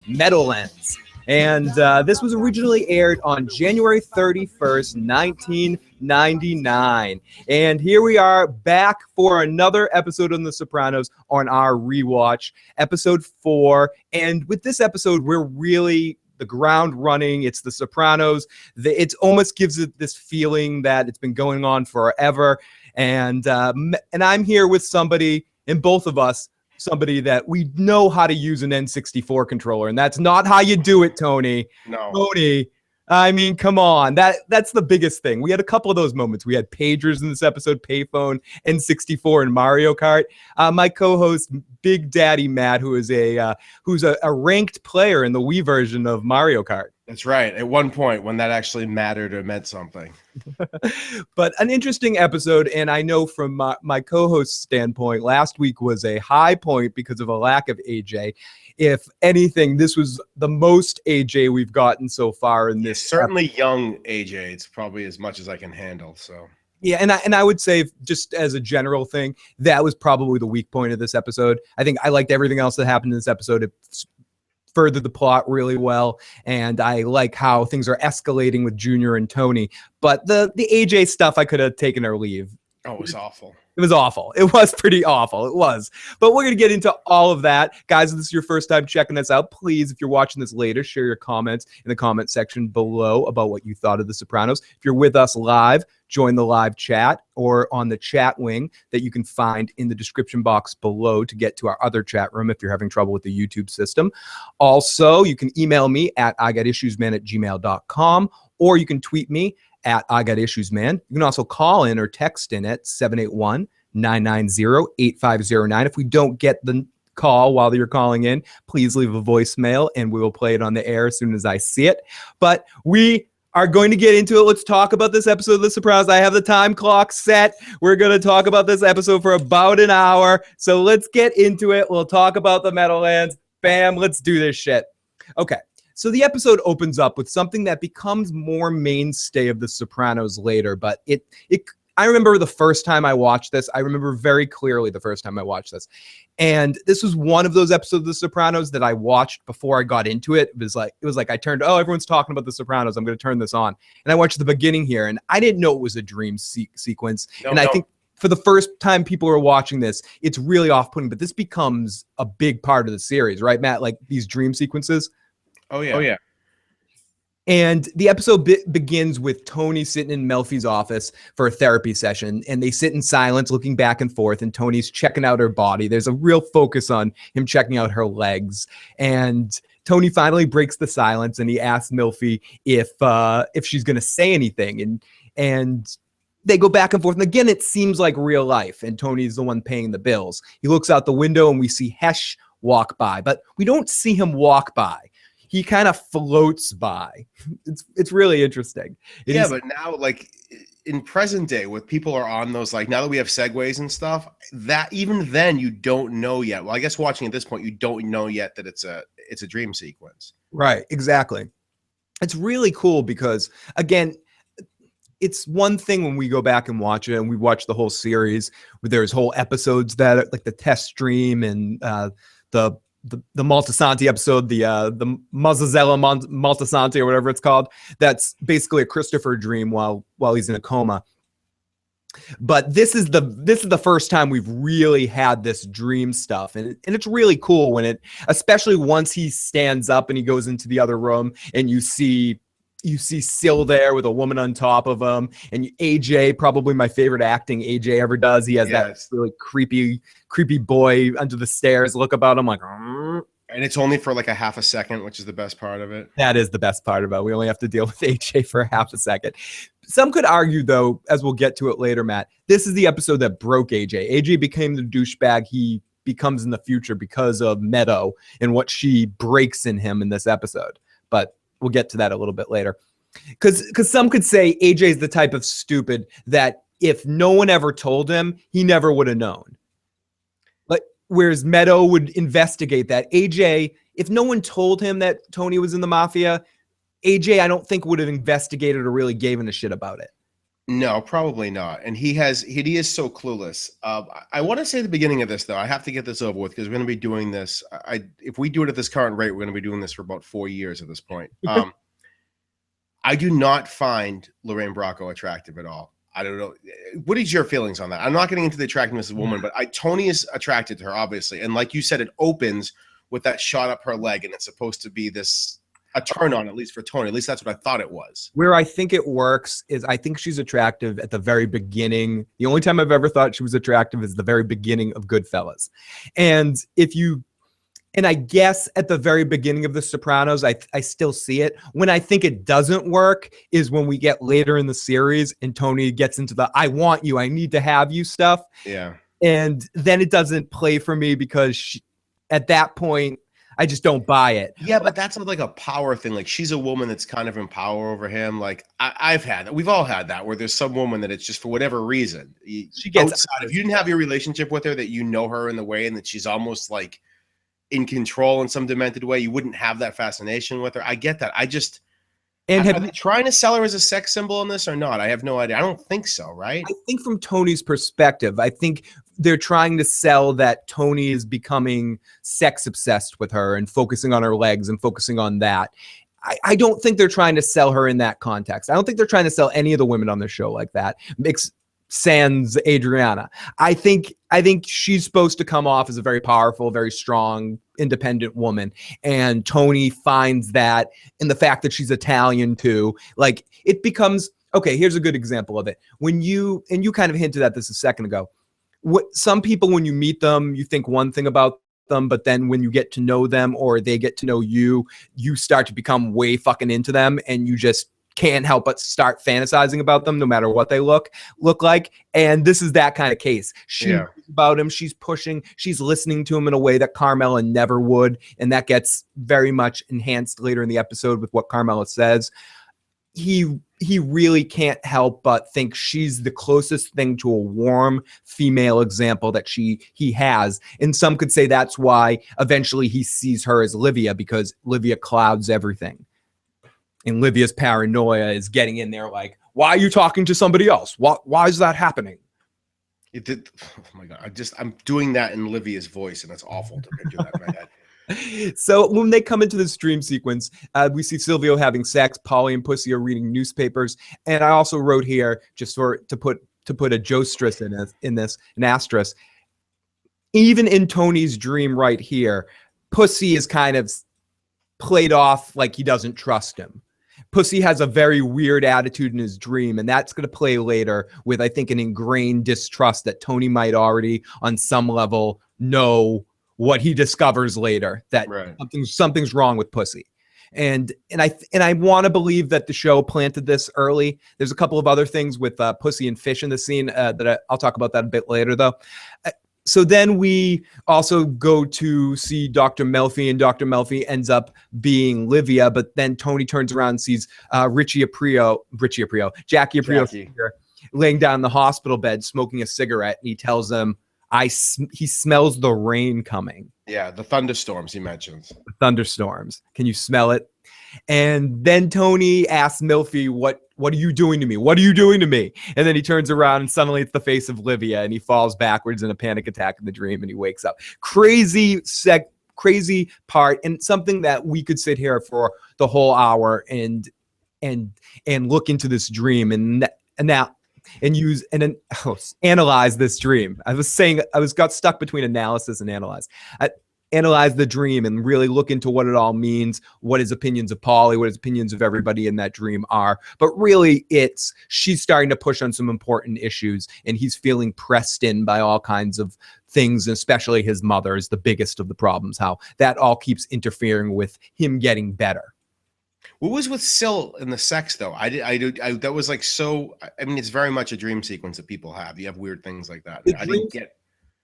Meadowlands. And this was originally aired on January 31st, 1999. And here we are back for another episode on The Sopranos on our rewatch, episode 4. And with this episode, we're really the ground running. It's The Sopranos. It almost gives it this feeling that it's been going on forever. And I'm here with somebody, and both of us, somebody that we know how to use an N64 controller, and that's not how you do it, Tony. No. Tony, I mean, come on. That's the biggest thing. We had a couple of those moments. We had pagers in this episode, payphone, N64, and Mario Kart. My co-host, Big Daddy Matt, who's a ranked player in the Wii version of Mario Kart. That's right. At one point when that actually mattered or meant something. But an interesting episode, and I know from my co-host standpoint, last week was a high point because of a lack of AJ. If anything, this was the most AJ we've gotten so far in this. Certainly young AJ. It's probably as much as I can handle. So yeah, and I would say, just as a general thing, that was probably the weak point of this episode. I think I liked everything else that happened in this episode. It furthered the plot really well, and I like how things are escalating with Junior and Tony. But the AJ stuff, I could have taken or leave. Oh, it was awful. It was awful. It was pretty awful. It was. But we're going to get into all of that. Guys, if this is your first time checking us out, please, if you're watching this later, share your comments in the comment section below about what you thought of The Sopranos. If you're with us live, join the live chat or on the chat wing that you can find in the description box below to get to our other chat room if you're having trouble with the YouTube system. Also, you can email me at igotissuesman@gmail.com, or you can tweet me at igotissuesman. You can also call in or text in at 781-990-8509. If we don't get the call while you're calling in, please leave a voicemail and we will play it on the air as soon as I see it. But we are going to get into it. Let's talk about this episode of The Sopranos. I have the time clock set. We're going to talk about this episode for about an hour. So let's get into it. We'll talk about the Meadowlands. Bam, let's do this shit. Okay. So the episode opens up with something that becomes more mainstay of The Sopranos later, but I remember the first time I watched this. I remember very clearly the first time I watched this. And this was one of those episodes of The Sopranos that I watched before I got into it. It was like I turned, everyone's talking about The Sopranos. I'm going to turn this on. And I watched the beginning here, and I didn't know it was a dream sequence. I think for the first time people are watching this, it's really off-putting, but this becomes a big part of the series, right, Matt? Like these dream sequences. Oh, yeah. Oh, yeah. And the episode begins with Tony sitting in Melfi's office for a therapy session, and they sit in silence looking back and forth, and Tony's checking out her body. There's a real focus on him checking out her legs. And Tony finally breaks the silence, and he asks Melfi if she's going to say anything. And they go back and forth. And again, it seems like real life, and Tony's the one paying the bills. He looks out the window, and we see Hesh walk by, but we don't see him walk by. He kind of floats by. It's really interesting. But now, like in present day, with people are on those, like now that we have segues and stuff, that even then you don't know yet. Well, I guess watching at this point, you don't know yet that it's a dream sequence. Right, exactly. It's really cool because, again, it's one thing when we go back and watch it, and we watch the whole series where there's whole episodes that are like the test stream and the Maltasanti episode, the Mazzazella Maltasanti or whatever it's called. That's basically a Christopher dream while he's in a coma. But this is the first time we've really had this dream stuff, and it's really cool when especially once he stands up and he goes into the other room, and you see Syl there with a woman on top of him, and AJ, probably my favorite acting AJ ever does. He has that really creepy boy under the stairs look about him, like, and it's only for like a half a second, which is the best part of it. That is the best part about it. We only have to deal with AJ for a half a second. Some could argue, though, as we'll get to it later, Matt, this is the episode that broke AJ. AJ became the douchebag he becomes in the future because of Meadow and what she breaks in him in this episode. But we'll get to that a little bit later. Because some could say AJ is the type of stupid that if no one ever told him, he never would have known. Like, whereas Meadow would investigate that. AJ, if no one told him that Tony was in the mafia, AJ, I don't think would have investigated or really given a shit about it. No, probably not. And he is so clueless. I want to say at the beginning of this though, I have to get this over with because we're going to be doing this. If we do it at this current rate, we're going to be doing this for about 4 years at this point. I do not find Lorraine Bracco attractive at all. I don't know. What is your feelings on that? I'm not getting into the attractiveness of the woman, but Tony is attracted to her, obviously. And like you said, it opens with that shot up her leg, and it's supposed to be a turn on, at least for Tony. At least that's what I thought it was. Where I think it works is I think she's attractive at the very beginning. The only time I've ever thought she was attractive is the very beginning of Goodfellas. And I guess at the very beginning of The Sopranos, I still see it. When I think it doesn't work is when we get later in the series and Tony gets into the I want you, I need to have you stuff. Yeah. And then it doesn't play for me because at that point, I just don't buy it. Yeah, but that's like a power thing. Like she's a woman that's kind of in power over him. Like I've had that. We've all had that where there's some woman that it's just for whatever reason. She gets outside. If you didn't have your relationship with her, that you know her in the way and that she's almost like in control in some demented way, you wouldn't have that fascination with her. I get that. Are they trying to sell her as a sex symbol in this or not? I have no idea. I don't think so, right? I think from Tony's perspective, I think they're trying to sell that Tony is becoming sex obsessed with her and focusing on her legs and focusing on that. I don't think they're trying to sell her in that context. I don't think they're trying to sell any of the women on the show like that. Sans Adriana. I think she's supposed to come off as a very powerful, very strong, independent woman. And Tony finds that in the fact that she's Italian too. Like it becomes, okay, here's a good example of it. And you kind of hinted at this a second ago. Some people, when you meet them, you think one thing about them, but then when you get to know them or they get to know you, you start to become way fucking into them and you just can't help but start fantasizing about them no matter what they look like. And this is that kind of case. She knows about him, she's pushing, she's listening to him in a way that Carmela never would, and that gets very much enhanced later in the episode with what Carmela says. He really can't help but think she's the closest thing to a warm female example that he has. And some could say that's why eventually he sees her as Livia, because Livia clouds everything. And Livia's paranoia is getting in there like, why are you talking to somebody else? Why is that happening? It did. Oh my God. I'm doing that in Livia's voice, and it's awful to picture that in my head. So when they come into this dream sequence, we see Silvio having sex, Polly and Pussy are reading newspapers. And I also wrote here, just to put a jostress in this, an asterisk. Even in Tony's dream right here, Pussy is kind of played off like he doesn't trust him. Pussy has a very weird attitude in his dream, and that's going to play later with, I think, an ingrained distrust that Tony might already, on some level, know what he discovers later, that something's wrong with Pussy. And I want to believe that the show planted this early. There's a couple of other things with Pussy and Fish in the scene that I'll talk about that a bit later, though. So then we also go to see Dr. Melfi, and Dr. Melfi ends up being Livia, but then Tony turns around and sees Jackie Aprio laying down in the hospital bed smoking a cigarette, and he tells him he smells the rain coming. Yeah, the thunderstorms he mentions. The thunderstorms. Can you smell it? And then Tony asks Melfi, what are you doing to me? What are you doing to me? And then he turns around and suddenly it's the face of Livia, and he falls backwards in a panic attack in the dream, and he wakes up. Crazy part, and something that we could sit here for the whole hour and look into this dream and analyze this dream. I got stuck between analysis and analyze. Analyze the dream and really look into what it all means, what his opinions of Polly, what his opinions of everybody in that dream are. But really, she's starting to push on some important issues, and he's feeling pressed in by all kinds of things, especially his mother is the biggest of the problems, how that all keeps interfering with him getting better. What was with Sil in the sex, though? That was like so. I mean, it's very much a dream sequence that people have. You have weird things like that. I didn't get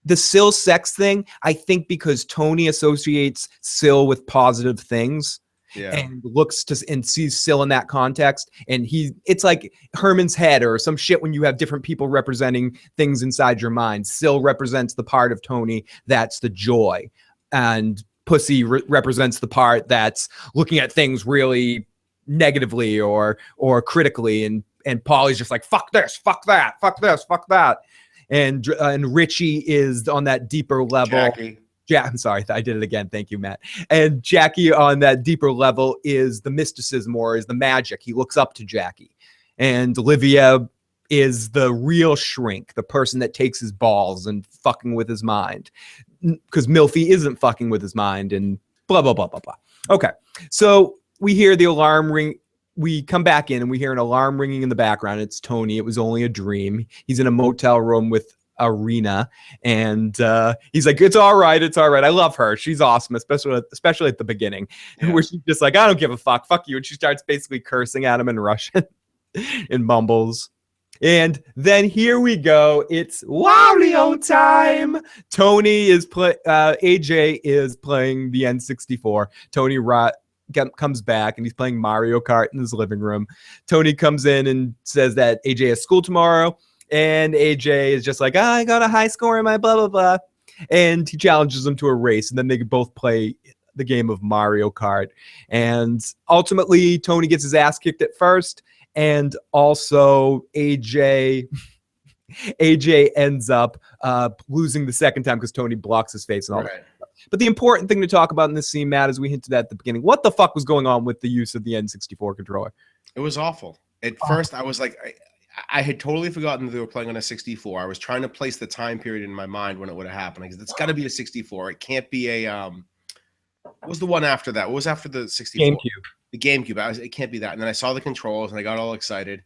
the Sil sex thing. I think because Tony associates Sil with positive things, and looks to and sees Sil in that context, and it's like Herman's head or some shit when you have different people representing things inside your mind. Sil represents the part of Tony that's the joy, and Pussy represents the part that's looking at things really negatively or critically, and Polly's just like, fuck this, fuck that, fuck this, fuck that. And Richie is on that deeper level. Jackie. I'm sorry, I did it again. Thank you, Matt. And Jackie on that deeper level is the mysticism or is the magic. He looks up to Jackie. And Olivia is the real shrink, the person that takes his balls and fucking with his mind. Because Milfy isn't fucking with his mind and blah, blah, blah, blah, blah. Okay, so we hear the alarm ring. We come back in and we hear an alarm ringing in the background. It's Tony. It was only a dream. He's in a motel room with Arena, and he's like, it's all right, it's all right. I love her, she's awesome, especially at the beginning, where she's just like, I don't give a fuck you, and she starts basically cursing at him in Russian and mumbles. And then here we go, it's Wario time. Tony is AJ is playing the N64. Tony comes back and he's playing Mario Kart in his living room. Tony comes in and says that AJ has school tomorrow. And AJ is just like, I got a high score in my blah, blah, blah. And he challenges him to a race. And then they both play the game of Mario Kart. And ultimately, Tony gets his ass kicked at first. And also, AJ ends up losing the second time because Tony blocks his face and all that. But the important thing to talk about in this scene, Matt, as we hinted at the beginning, what the fuck was going on with the use of the N64 controller? It was awful. At first, I was like... I had totally forgotten that they were playing on a 64. I was trying to place the time period in my mind when it would have happened. Because it's got to be a 64. It can't be a what was the one after that? What was after the 64? GameCube. The GameCube. It can't be that. And then I saw the controls and I got all excited.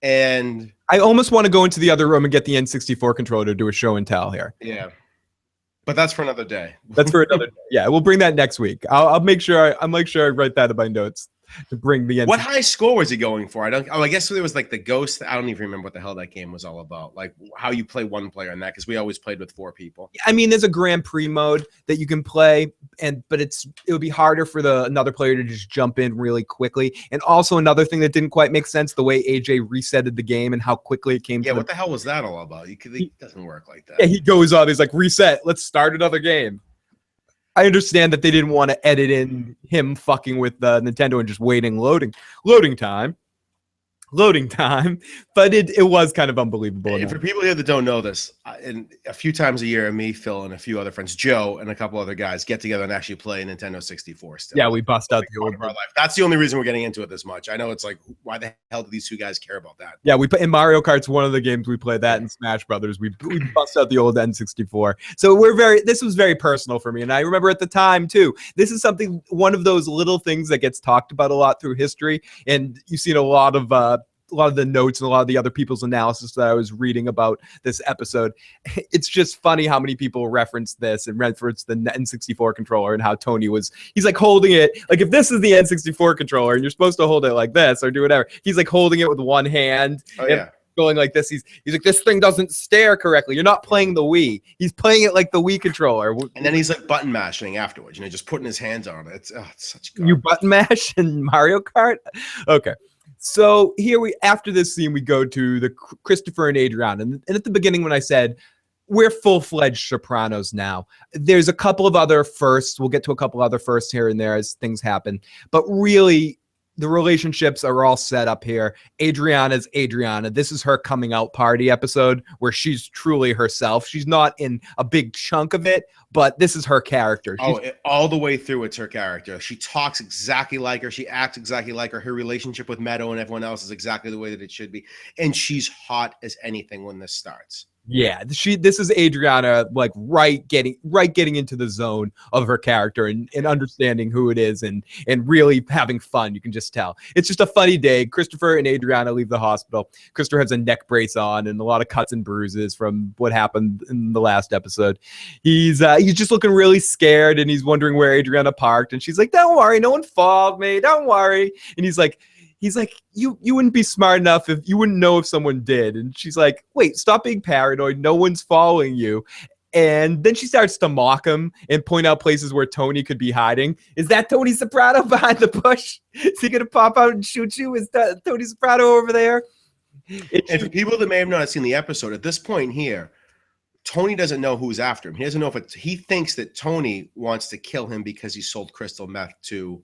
And I almost want to go into the other room and get the N64 controller to do a show and tell here. Yeah. But that's for another day. That's for another day. Yeah, we'll bring that next week. I'll make sure I write that in my notes. To bring the what high score was he going for? I guess there was like the Ghost. I don't even remember what the hell that game was all about. Like how you play one player in that, because we always played with 4 people. I mean, there's a Grand Prix mode that you can play, but it would be harder for another player to just jump in really quickly. And also another thing that didn't quite make sense, the way AJ resetted the game and how quickly it came. Yeah, what the hell was that all about? It doesn't work like that. Yeah, he goes on. He's like, reset. Let's start another game. I understand that they didn't want to edit in him fucking with Nintendo and just waiting loading time, but it was kind of unbelievable. And for people here that don't know this, and a few times a year, me, Phil, and a few other friends, Joe, and a couple other guys get together and actually play Nintendo 64 still. Yeah, we bust out the old of our life. That's the only reason we're getting into it this much. I know it's like, why the hell do these two guys care about that? Yeah, we play in Mario Kart's one of the games we play that in Smash Brothers. We bust out the old N64. So this was very personal for me. And I remember at the time too, this is one of those little things that gets talked about a lot through history. And you've seen a lot of the notes and a lot of the other people's analysis that I was reading about this episode. It's just funny how many people reference this and reference the N64 controller and how Tony he's like holding it. Like if this is the N64 controller and you're supposed to hold it like this or do whatever, he's like holding it with one hand. Oh, yeah. Going like this. He's like, this thing doesn't stare correctly. You're not playing the Wii. He's playing it like the Wii controller. And then he's like button mashing afterwards, just putting his hands on it. It's such garbage. You button mash in Mario Kart? Okay. So after this scene, we go to the Christopher and Adriana. And at the beginning, when I said, we're full-fledged Sopranos now, there's a couple of other firsts. We'll get to a couple other firsts here and there as things happen. But really, the relationships are all set up here. Adriana's Adriana. This is her coming out party episode where she's truly herself. She's not in a big chunk of it, but this is her character. All the way through, it's her character. She talks exactly like her. She acts exactly like her. Her relationship with Meadow and everyone else is exactly the way that it should be. And she's hot as anything when this starts. Yeah, this is Adriana, like right getting into the zone of her character and understanding who it is and really having fun. You can just tell. It's just a funny day. Christopher and Adriana leave the hospital. Christopher has a neck brace on and a lot of cuts and bruises from what happened in the last episode. He's just looking really scared and he's wondering where Adriana parked. And she's like, "Don't worry, no one followed me. Don't worry." And he's like, you wouldn't be smart enough if you wouldn't know if someone did. And she's like, wait, stop being paranoid. No one's following you. And then she starts to mock him and point out places where Tony could be hiding. Is that Tony Soprano behind the bush? Is he going to pop out and shoot you? Is that Tony Soprano over there? And for people that may have not seen the episode, at this point here, Tony doesn't know who's after him. He doesn't know he thinks that Tony wants to kill him because he sold crystal meth to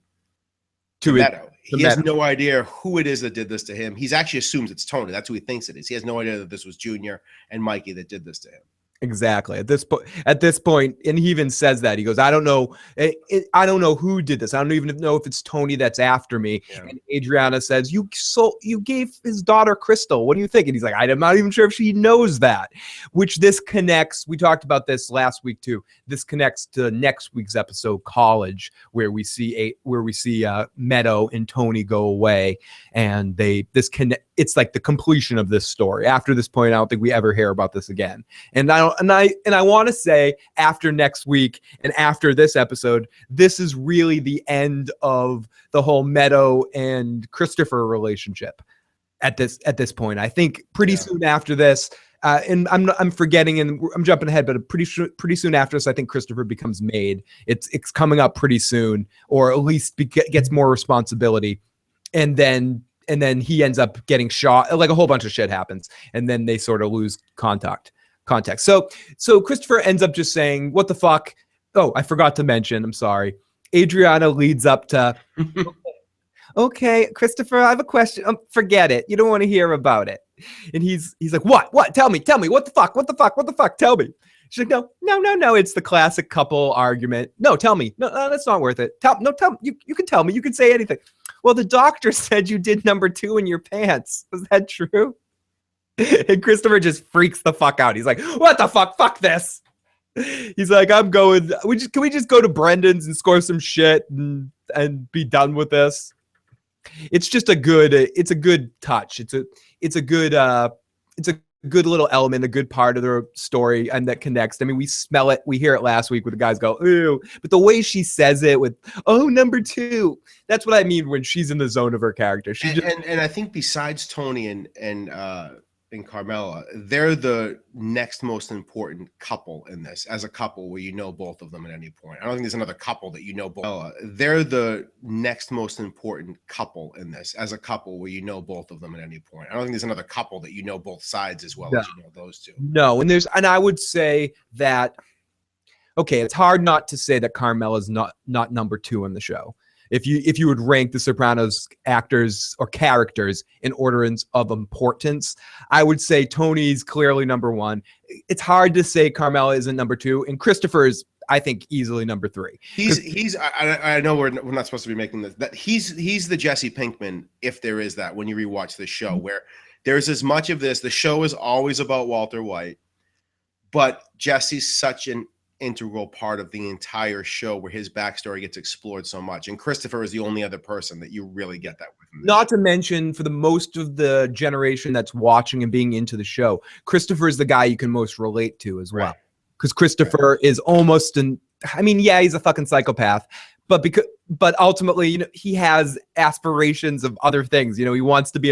to Meadow. to He has Meadow. no idea who it is that did this to him. He's actually assumes it's Tony. That's who he thinks it is. He has no idea that this was Junior and Mikey that did this to him. Exactly. At this point, and he even says that he goes, I don't know. I don't know who did this. I don't even know if it's Tony that's after me. Yeah. And Adriana says, you gave his daughter Crystal. What do you think? And he's like, I'm not even sure if she knows that, which this connects. We talked about this last week too. This connects to next week's episode, College, where we see Meadow and Tony go away, and it's like the completion of this story. After this point, I don't think we ever hear about this again. And I want to say after next week and after this episode, this is really the end of the whole Meadow and Christopher relationship. At this point, I think pretty soon after this, and I'm forgetting and I'm jumping ahead, but pretty soon after this, I think Christopher becomes maid. It's coming up pretty soon, or at least gets more responsibility, and then he ends up getting shot. Like a whole bunch of shit happens, and then they sort of lose contact. So Christopher ends up just saying, what the fuck? Oh, I forgot to mention, I'm sorry. Adriana leads up to, okay, Christopher, I have a question. Forget it. You don't want to hear about it. And he's like, what? Tell me, what the fuck? Tell me. She's like, no. It's the classic couple argument. No, tell me. No, that's not worth it. Tell me. You can tell me. You can say anything. Well, the doctor said you did number 2 in your pants. Was that true? And Christopher just freaks the fuck out. He's like, what the fuck? Fuck this. He's like, I'm going. Can we just go to Brendan's and score some shit and be done with this? It's just a good touch. It's a good little element, a good part of the story, and that connects. I mean, we smell it. We hear it last week where the guys go, ooh, but the way she says it with, oh, number 2, that's what I mean when she's in the zone of her character. And I think besides Tony and Carmela, they're the next most important couple in this, as a couple where you know both of them at any point. I don't think there's another couple that you know both. They're the next most important couple in this, as a couple where you know both of them at any point. I don't think there's another couple that you know both sides as well as you know those two. No, and I would say that, okay, it's hard not to say that Carmela's not number 2 in the show. If you would rank the Sopranos actors or characters in order of importance, I would say Tony's clearly number 1. It's hard to say Carmela isn't number 2, and Christopher is, I think, easily number 3. I know we're not supposed to be making this. That he's the Jesse Pinkman, if there is that, when you rewatch the show, where there's as much of this. The show is always about Walter White, but Jesse's such an integral part of the entire show where his backstory gets explored so much, and Christopher is the only other person that you really get that with. Not to mention, for the most of the generation that's watching and being into the show, Christopher is the guy you can most relate to as well, because Christopher is almost he's a fucking psychopath, but ultimately, he has aspirations of other things. He wants to be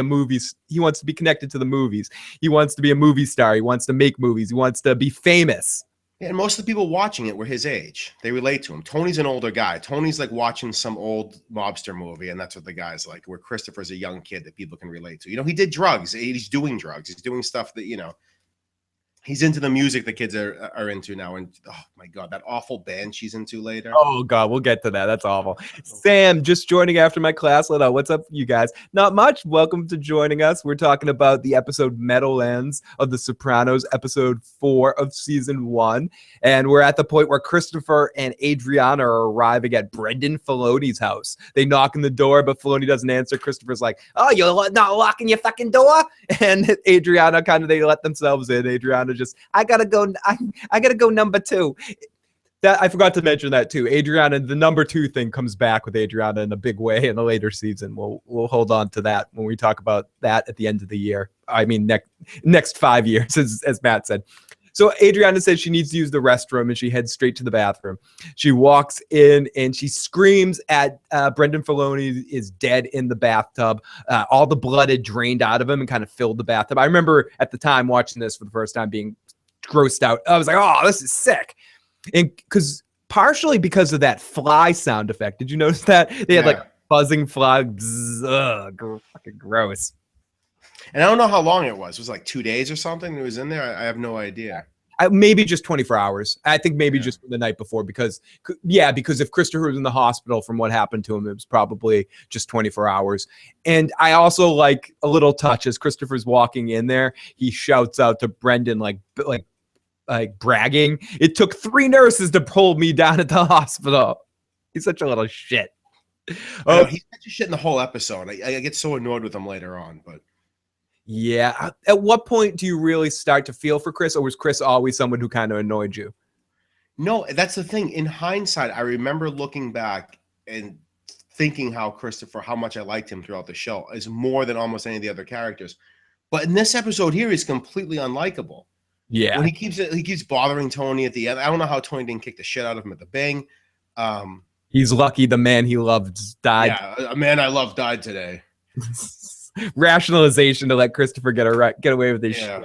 he wants to be connected to the movies. He wants to be a movie star. He wants to make movies. He wants to be famous. Yeah, and most of the people watching it were his age. They relate to him. Tony's an older guy. Tony's like watching some old mobster movie, and that's what the guy's like, where Christopher's a young kid that people can relate to. He did drugs. He's doing drugs. He's doing stuff that, he's into the music the kids are into now. And oh my God, that awful band she's into later. Oh God, we'll get to that. That's awful. Sam, just joining after my class. What's up, you guys? Not much. Welcome to joining us. We're talking about the episode Meadowlands of The Sopranos, episode 4 of season 1. And we're at the point where Christopher and Adriana are arriving at Brendan Filoni's house. They knock on the door, but Filoni doesn't answer. Christopher's like, oh, you're not locking your fucking door? And Adriana they let themselves in. Adriana just, I gotta go number 2. That I forgot to mention that too. Adriana, the number 2 thing comes back with Adriana in a big way in a later season. We'll hold on to that when we talk about that at the end of the year. I mean, next 5 years, as Matt said. So Adriana says she needs to use the restroom, and she heads straight to the bathroom. She walks in and she screams at Brendan Filoni is dead in the bathtub. All the blood had drained out of him and kind of filled the bathtub. I remember at the time watching this for the first time being grossed out. I was like, oh, this is sick. And partially because of that fly sound effect. Did you notice that? They had like buzzing fly. Bzz, fucking gross. And I don't know how long it was. It was like 2 days or something. It was in there. I have no idea. Maybe just 24 hours. I think maybe just the night before because if Christopher was in the hospital from what happened to him, it was probably just 24 hours. And I also like a little touch as Christopher's walking in there. He shouts out to Brendan like bragging. It took 3 nurses to pull me down at the hospital. He's such a little shit. Oh, he's such a shit in the whole episode. I get so annoyed with him later on, but. Yeah. At what point do you really start to feel for Chris, or was Chris always someone who kind of annoyed you? No, that's the thing. In hindsight, I remember looking back and thinking how much I liked him throughout the show is more than almost any of the other characters. But in this episode here, he's completely unlikable. Yeah. When he keeps bothering Tony at the end. I don't know how Tony didn't kick the shit out of him at the Bing. He's lucky the man he loved died. Yeah, a man I love died today. Rationalization to let Christopher get away with this shit.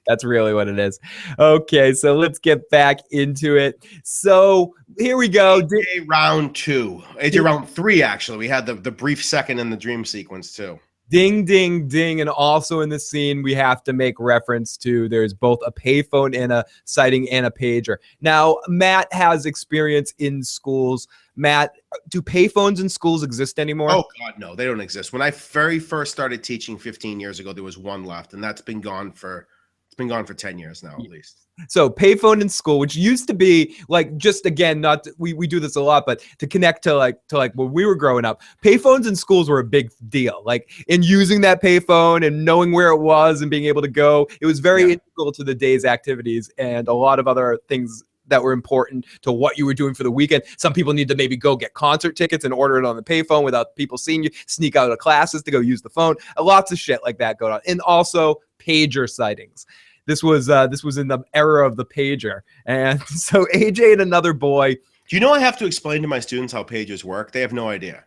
That's really what it is. Okay, so let's get back into it. So here we go. AJ round 2. AJ round 3, actually. We had the brief second in the dream sequence, too. Ding, ding, ding. And also in the scene, we have to make reference to there's both a payphone and a sighting and a pager. Now, Matt has experience in schools. Matt, do payphones in schools exist anymore? Oh, God, no. They don't exist. When I very first started teaching 15 years ago, there was one left, and that's been gone for 10 years now, at least. So payphone in school, which used to be like, just again, not we do this a lot, but to connect to like when we were growing up, payphones in schools were a big deal. Like in using that payphone and knowing where it was and being able to go, it was very integral to the day's activities and a lot of other things that were important to what you were doing for the weekend. Some people need to maybe go get concert tickets and order it on the payphone without people seeing you, sneak out of classes to go use the phone. Lots of shit like that going on. And also pager sightings. This was in the era of the pager. And so AJ and another boy. Do you know I have to explain to my students how pagers work? They have no idea.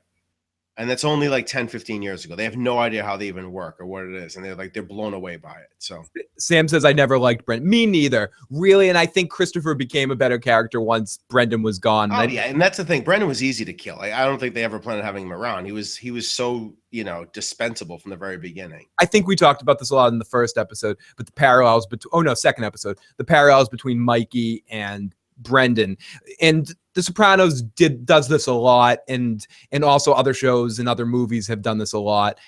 And that's only like 10, 15 years ago. They have no idea how they even work or what it is. And they're blown away by it. So Sam says, I never liked Brendan. Me neither. Really. And I think Christopher became a better character once Brendan was gone. Oh, yeah. And that's the thing. Brendan was easy to kill. I don't think they ever planned on having him around. He was so, dispensable from the very beginning. I think we talked about this a lot in the first episode, but the parallels second episode, the parallels between Mikey and Brendan. And The Sopranos does this a lot, and also other shows and other movies have done this a lot.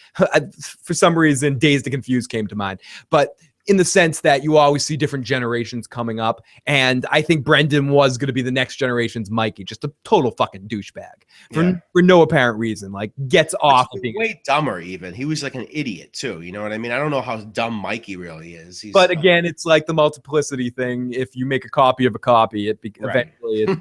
For some reason, Dazed and Confused came to mind, but in the sense that you always see different generations coming up, and I think Brendan was going to be the next generation's Mikey, just a total fucking douchebag for no apparent reason. Like gets off of being way dumber. Even he was like an idiot too. You know what I mean? I don't know how dumb Mikey really is. But again, it's like the multiplicity thing. If you make a copy of a copy, eventually it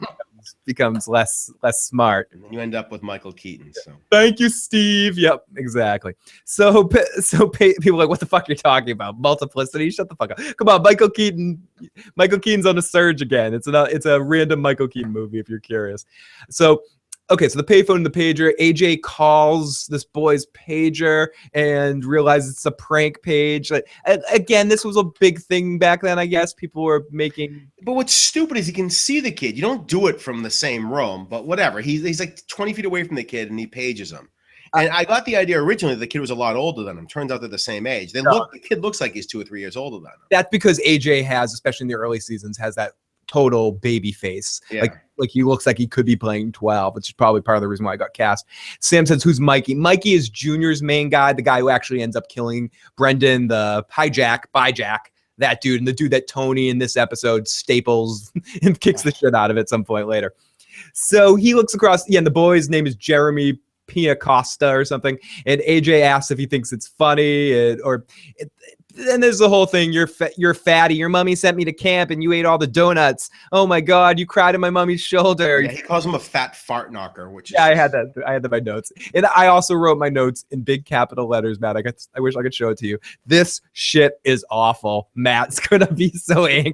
becomes less smart, and then you end up with Michael Keaton. So thank you, Steve. Yep, exactly. So people are like, what the fuck you're talking about? Multiplicity? Shut the fuck up. Come on, Michael Keaton's on a surge again. It's a random Michael Keaton movie if you're curious. So okay, so the payphone and the pager. AJ calls this boy's pager and realizes it's a prank page. Again, this was a big thing back then, I guess. People were making... But what's stupid is he can see the kid. You don't do it from the same room, but whatever. He's like 20 feet away from the kid, and he pages him. And I got the idea originally the kid was a lot older than him. Turns out they're the same age. The kid looks like he's 2 or 3 years older than him. That's because AJ has, especially in the early seasons, has that total baby face. Yeah. Like he looks like he could be playing 12, which is probably part of the reason why I got cast. Sam says, who's Mikey? Mikey is Junior's main guy, the guy who actually ends up killing Brendan, the Jack, that dude, and the dude that Tony in this episode staples and kicks the shit out of at some point later. So he looks across, and the boy's name is Jeremy Piacosta or something, and AJ asks if he thinks it's funny, then there's the whole thing. You're fatty. Your mommy sent me to camp and you ate all the donuts. Oh my God, you cried on my mommy's shoulder. Yeah, he calls him a fat fart knocker, which is I had that in my notes. And I also wrote my notes in big capital letters, Matt. I wish I could show it to you. This shit is awful. Matt's gonna be so angry.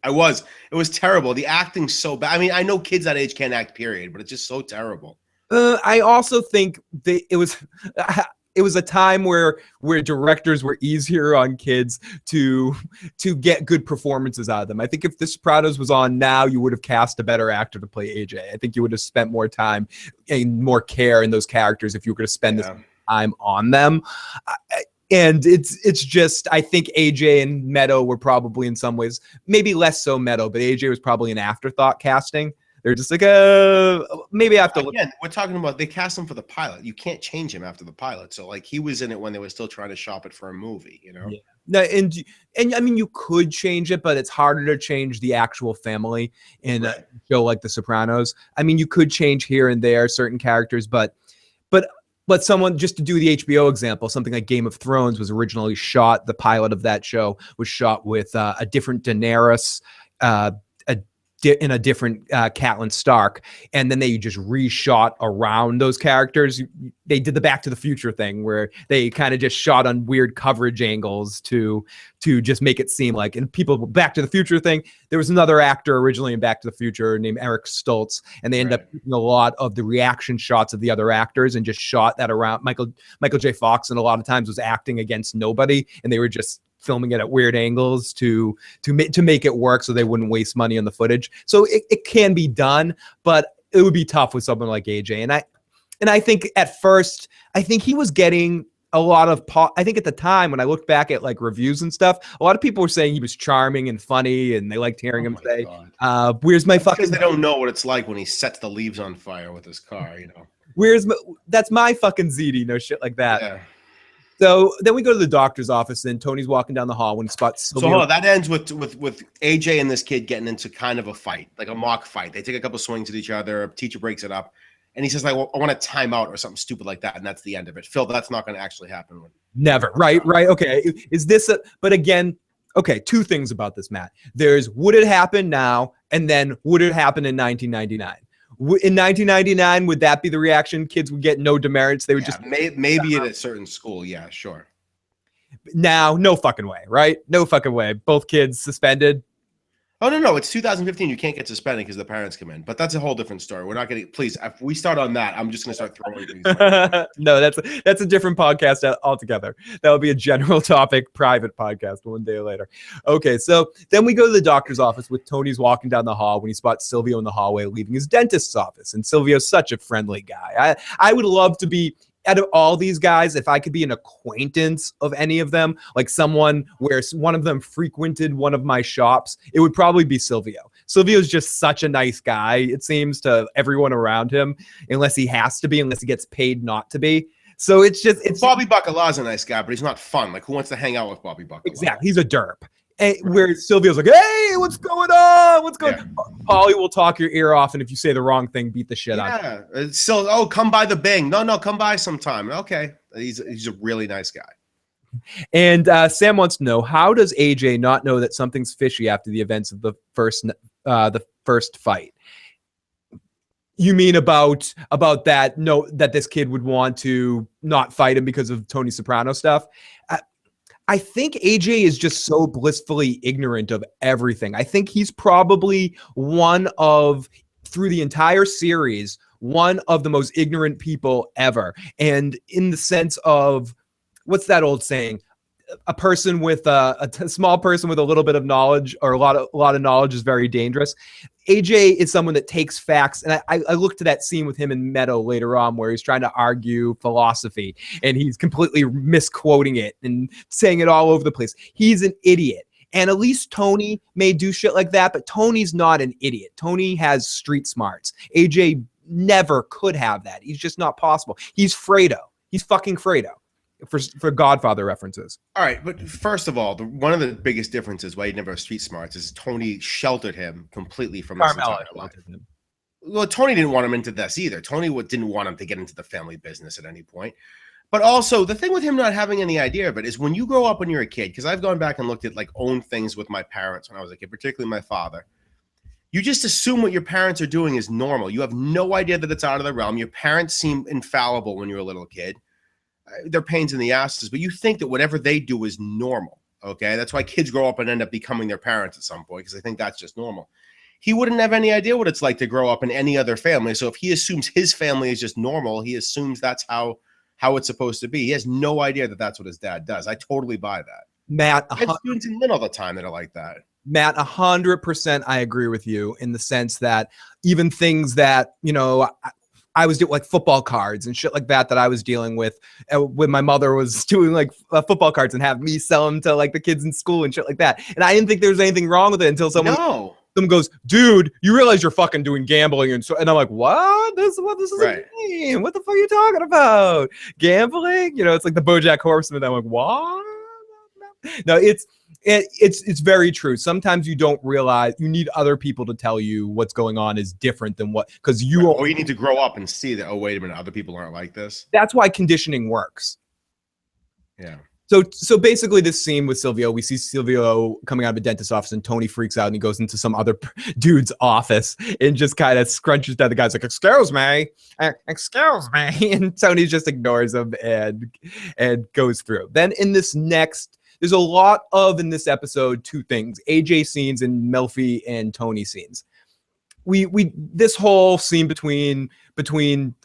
It was terrible. The acting's so bad. I mean, I know kids that age can't act, period, but it's just so terrible. I also think it was a time where directors were easier on kids to get good performances out of them. I think if The Sopranos was on now, you would have cast a better actor to play AJ. I think you would have spent more time and more care in those characters if you were going to spend this time on them. And it's just, I think AJ and Meadow were probably in some ways, maybe less so Meadow, but AJ was probably an afterthought casting. They're just like, maybe I have to look. Again, we're talking about they cast him for the pilot. You can't change him after the pilot. So like he was in it when they were still trying to shop it for a movie, you know? Yeah. No, and I mean, you could change it, but it's harder to change the actual family in a show like The Sopranos. I mean, you could change here and there certain characters, but someone, just to do the HBO example, something like Game of Thrones was originally shot. The pilot of that show was shot with a different Daenerys, in a different Catelyn Stark, and then they just reshot around those characters. They did the Back to the Future thing where they kind of just shot on weird coverage angles to just make it seem like, and people Back to the Future thing, there was another actor originally in Back to the Future named Eric Stoltz, and they ended up taking a lot of the reaction shots of the other actors and just shot that around. Michael J. Fox, and a lot of times was acting against nobody, and they were just filming it at weird angles to make it work so they wouldn't waste money on the footage. So it can be done, but it would be tough with someone like AJ. And I think at first, I think he was getting a lot of I think at the time when I looked back at like reviews and stuff, a lot of people were saying he was charming and funny, and they liked hearing him say, where's my fucking... Because they don't know what it's like when he sets the leaves on fire with his car, you know? That's my fucking ZD, no shit like that. Yeah. So then we go to the doctor's office, and Tony's walking down the hall when he spots Sylvia. So hold on, that ends with AJ and this kid getting into kind of a fight, like a mock fight. They take a couple swings at each other. Teacher breaks it up, and he says, like, well, I want a timeout or something stupid like that, and that's the end of it. Phil, that's not going to actually happen. Never. Right. Okay. Is this but again, okay, two things about this, Matt. There's would it happen now, and then would it happen in 1999? In 1999, would that be the reaction? Kids would get no demerits. They would just maybe at a certain school. Yeah, sure. Now, no fucking way, right? No fucking way. Both kids suspended. Oh, no. It's 2015. You can't get suspended because the parents come in. But that's a whole different story. We're not getting... Please, if we start on that, I'm just going to start throwing things. No, that's a different podcast altogether. That'll be a general topic, private podcast one day later. Okay, so then we go to the doctor's office with Tony's walking down the hall when he spots Silvio in the hallway leaving his dentist's office. And Silvio's such a friendly guy. I would love to be... Out of all these guys, if I could be an acquaintance of any of them, like someone where one of them frequented one of my shops, it would probably be Silvio. Silvio's just such a nice guy, it seems, to everyone around him, unless he has to be, unless he gets paid not to be. So it's Bobby Bacala's a nice guy, but he's not fun. Like, who wants to hang out with Bobby Bacala? Exactly. He's a derp. And where Silvio's like, hey, what's going on? What's going on? Polly will talk your ear off, and if you say the wrong thing, beat the shit out of you. So, come by the Bing. No, come by sometime. Okay. He's a really nice guy. And Sam wants to know, how does AJ not know that something's fishy after the events of the first fight? You mean about that? No, that this kid would want to not fight him because of Tony Soprano stuff. I think AJ is just so blissfully ignorant of everything. I think he's probably through the entire series, one of the most ignorant people ever. And in the sense of, what's that old saying? A person with a small person with a little bit of knowledge, or a lot of knowledge, is very dangerous. AJ is someone that takes facts, and I look to that scene with him and Meadow later on where he's trying to argue philosophy, and he's completely misquoting it and saying it all over the place. He's an idiot. And at least Tony may do shit like that, but Tony's not an idiot. Tony has street smarts. AJ never could have that. He's just not possible. He's Fredo. He's fucking Fredo. For Godfather references. All right, but first of all, one of the biggest differences why he never has street smarts is Tony sheltered him completely from his entire life. Well, Tony didn't want him into this either. Tony didn't want him to get into the family business at any point. But also, the thing with him not having any idea of it is when you grow up when you're a kid, because I've gone back and looked at like own things with my parents when I was a kid, particularly my father. You just assume what your parents are doing is normal. You have no idea that it's out of the realm. Your parents seem infallible when you're a little kid. They're pains in the asses, but you think that whatever they do is normal. Okay. That's why kids grow up and end up becoming their parents at some point, because they think that's just normal. He wouldn't have any idea what it's like to grow up in any other family. So if he assumes his family is just normal, he assumes that's how it's supposed to be. He has no idea that that's what his dad does. I totally buy that. Matt, I have students in Lynn all the time that are like that. Matt, 100% I agree with you in the sense that even things that, I was doing like football cards and shit like that I was dealing with when my mother was doing like football cards and have me sell them to like the kids in school and shit like that. And I didn't think there was anything wrong with it until someone goes, dude, you realize you're fucking doing gambling. And so, and I'm like, what? This is a game. What the fuck are you talking about? Gambling? You know, it's like the BoJack Horseman. I'm like, what? No, it's very true. Sometimes you don't realize you need other people to tell you what's going on is different than what, because you or you need to grow up and see that, oh, wait a minute, other people aren't like this. That's why conditioning works. Yeah. So basically this scene with Silvio, we see Silvio coming out of a dentist's office and Tony freaks out and he goes into some other dude's office and just kind of scrunches down. The guy's like, excuse me. And Tony just ignores him and goes through. Then in this next, there's a lot of, in this episode, two things, AJ scenes and Melfi and Tony scenes. We this whole scene between him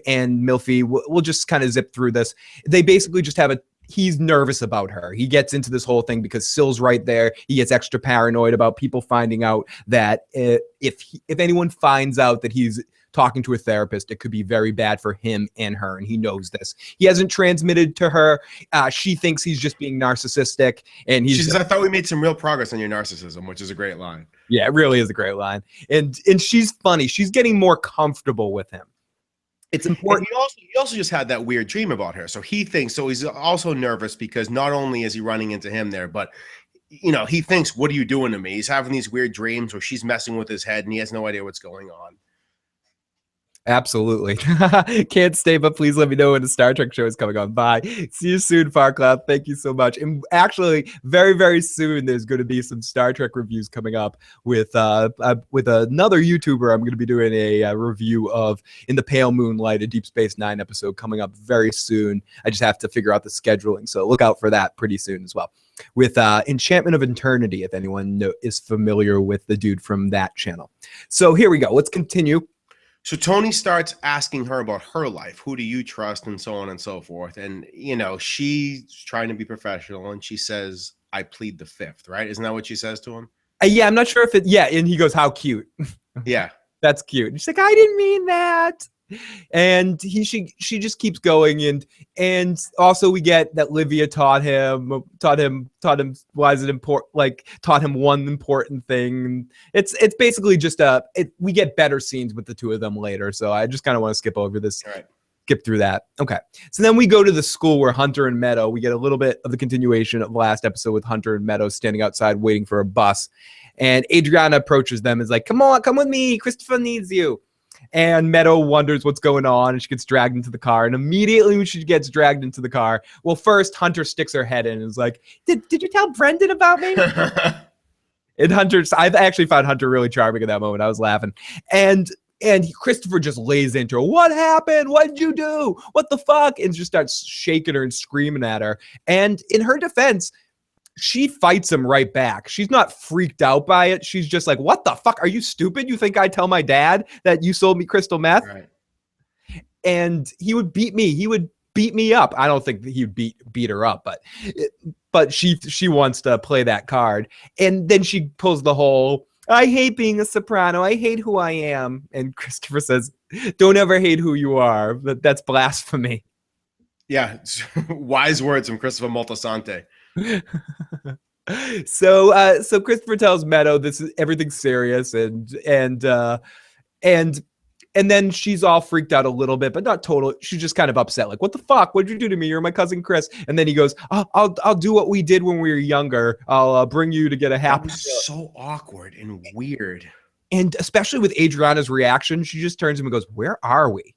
and Melfi, we'll just kind of zip through this. They basically just have he's nervous about her. He gets into this whole thing because Syl's right there. He gets extra paranoid about people finding out that if anyone finds out that he's talking to a therapist, it could be very bad for him and her, and he knows this. He hasn't transmitted to her. She thinks he's just being narcissistic, and she says, "I thought we made some real progress on your narcissism," which is a great line. Yeah, it really is a great line, and she's funny. She's getting more comfortable with him. It's important. He also just had that weird dream about her, so he's also nervous because not only is he running into him there, but he thinks, "What are you doing to me?" He's having these weird dreams where she's messing with his head, and he has no idea what's going on. Absolutely. Can't stay, but please let me know when the Star Trek show is coming on. Bye. See you soon, Farcloud. Thank you so much. And actually, very, very soon, there's going to be some Star Trek reviews coming up with another YouTuber. I'm going to be doing a review of In the Pale Moonlight, a Deep Space Nine episode coming up very soon. I just have to figure out the scheduling, so look out for that pretty soon as well. With Enchantment of Eternity, if anyone is familiar with the dude from that channel. So here we go. Let's continue. So Tony starts asking her about her life. Who do you trust? And so on and so forth. And, she's trying to be professional. And she says, I plead the fifth, right? Isn't that what she says to him? Yeah, I'm not sure if and he goes, how cute. Yeah. That's cute. She's like, I didn't mean that. And she just keeps going, and also we get that Livia taught him why is it important, like taught him one important thing. It's basically just we get better scenes with the two of them later, so I just kind of want to skip over this. All right. Skip through that. Okay, so then we go to the school where Hunter and Meadow, we get a little bit of the continuation of last episode with Hunter and Meadow standing outside waiting for a bus, and Adriana approaches them and is like, come on, come with me, Christopher needs you. And Meadow wonders what's going on, and she gets dragged into the car. And immediately when she gets dragged into the car, well, first Hunter sticks her head in and is like, did you tell Brendan about me? And I've actually found Hunter really charming in that moment. I was laughing. And Christopher just lays into her. What happened? What did you do? What the fuck? And just starts shaking her and screaming at her. And in her defense, she fights him right back. She's not freaked out by it. She's just like, what the fuck? Are you stupid? You think I'd tell my dad that you sold me crystal meth? Right. And he would beat me. He would beat me up. I don't think that he'd beat her up, but she wants to play that card. And then she pulls the whole, I hate being a soprano. I hate who I am. And Christopher says, don't ever hate who you are. That's blasphemy. Yeah. Wise words from Christopher Moltisanti. So Christopher tells Meadow everything's serious, and then she's all freaked out a little bit, but not total. She's just kind of upset, like, what the fuck? What'd you do to me? You're my cousin Chris. And then he goes, I'll do what we did when we were younger. I'll bring you to get a happy. That was so awkward and weird. And especially with Adriana's reaction, she just turns to him and goes, where are we?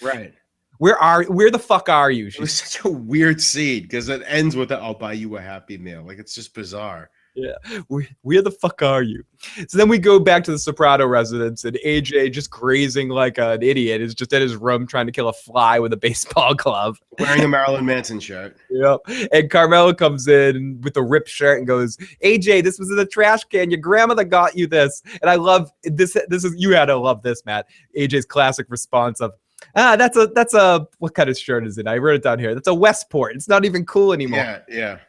Right. Where the fuck are you? It was such a weird scene because it ends with I'll buy you a Happy Meal. Like, it's just bizarre. Yeah. Where the fuck are you? So then we go back to the Soprano residence, and AJ, just grazing like an idiot, is just in his room trying to kill a fly with a baseball glove. Wearing a Marilyn Manson shirt. Yep. And Carmela comes in with a ripped shirt and goes, AJ, this was in the trash can. Your grandmother got you this. And I love this. You had to love this, Matt. AJ's classic response of, that's a what kind of shirt is it? I wrote it down here. That's a Westport. It's not even cool anymore. Yeah.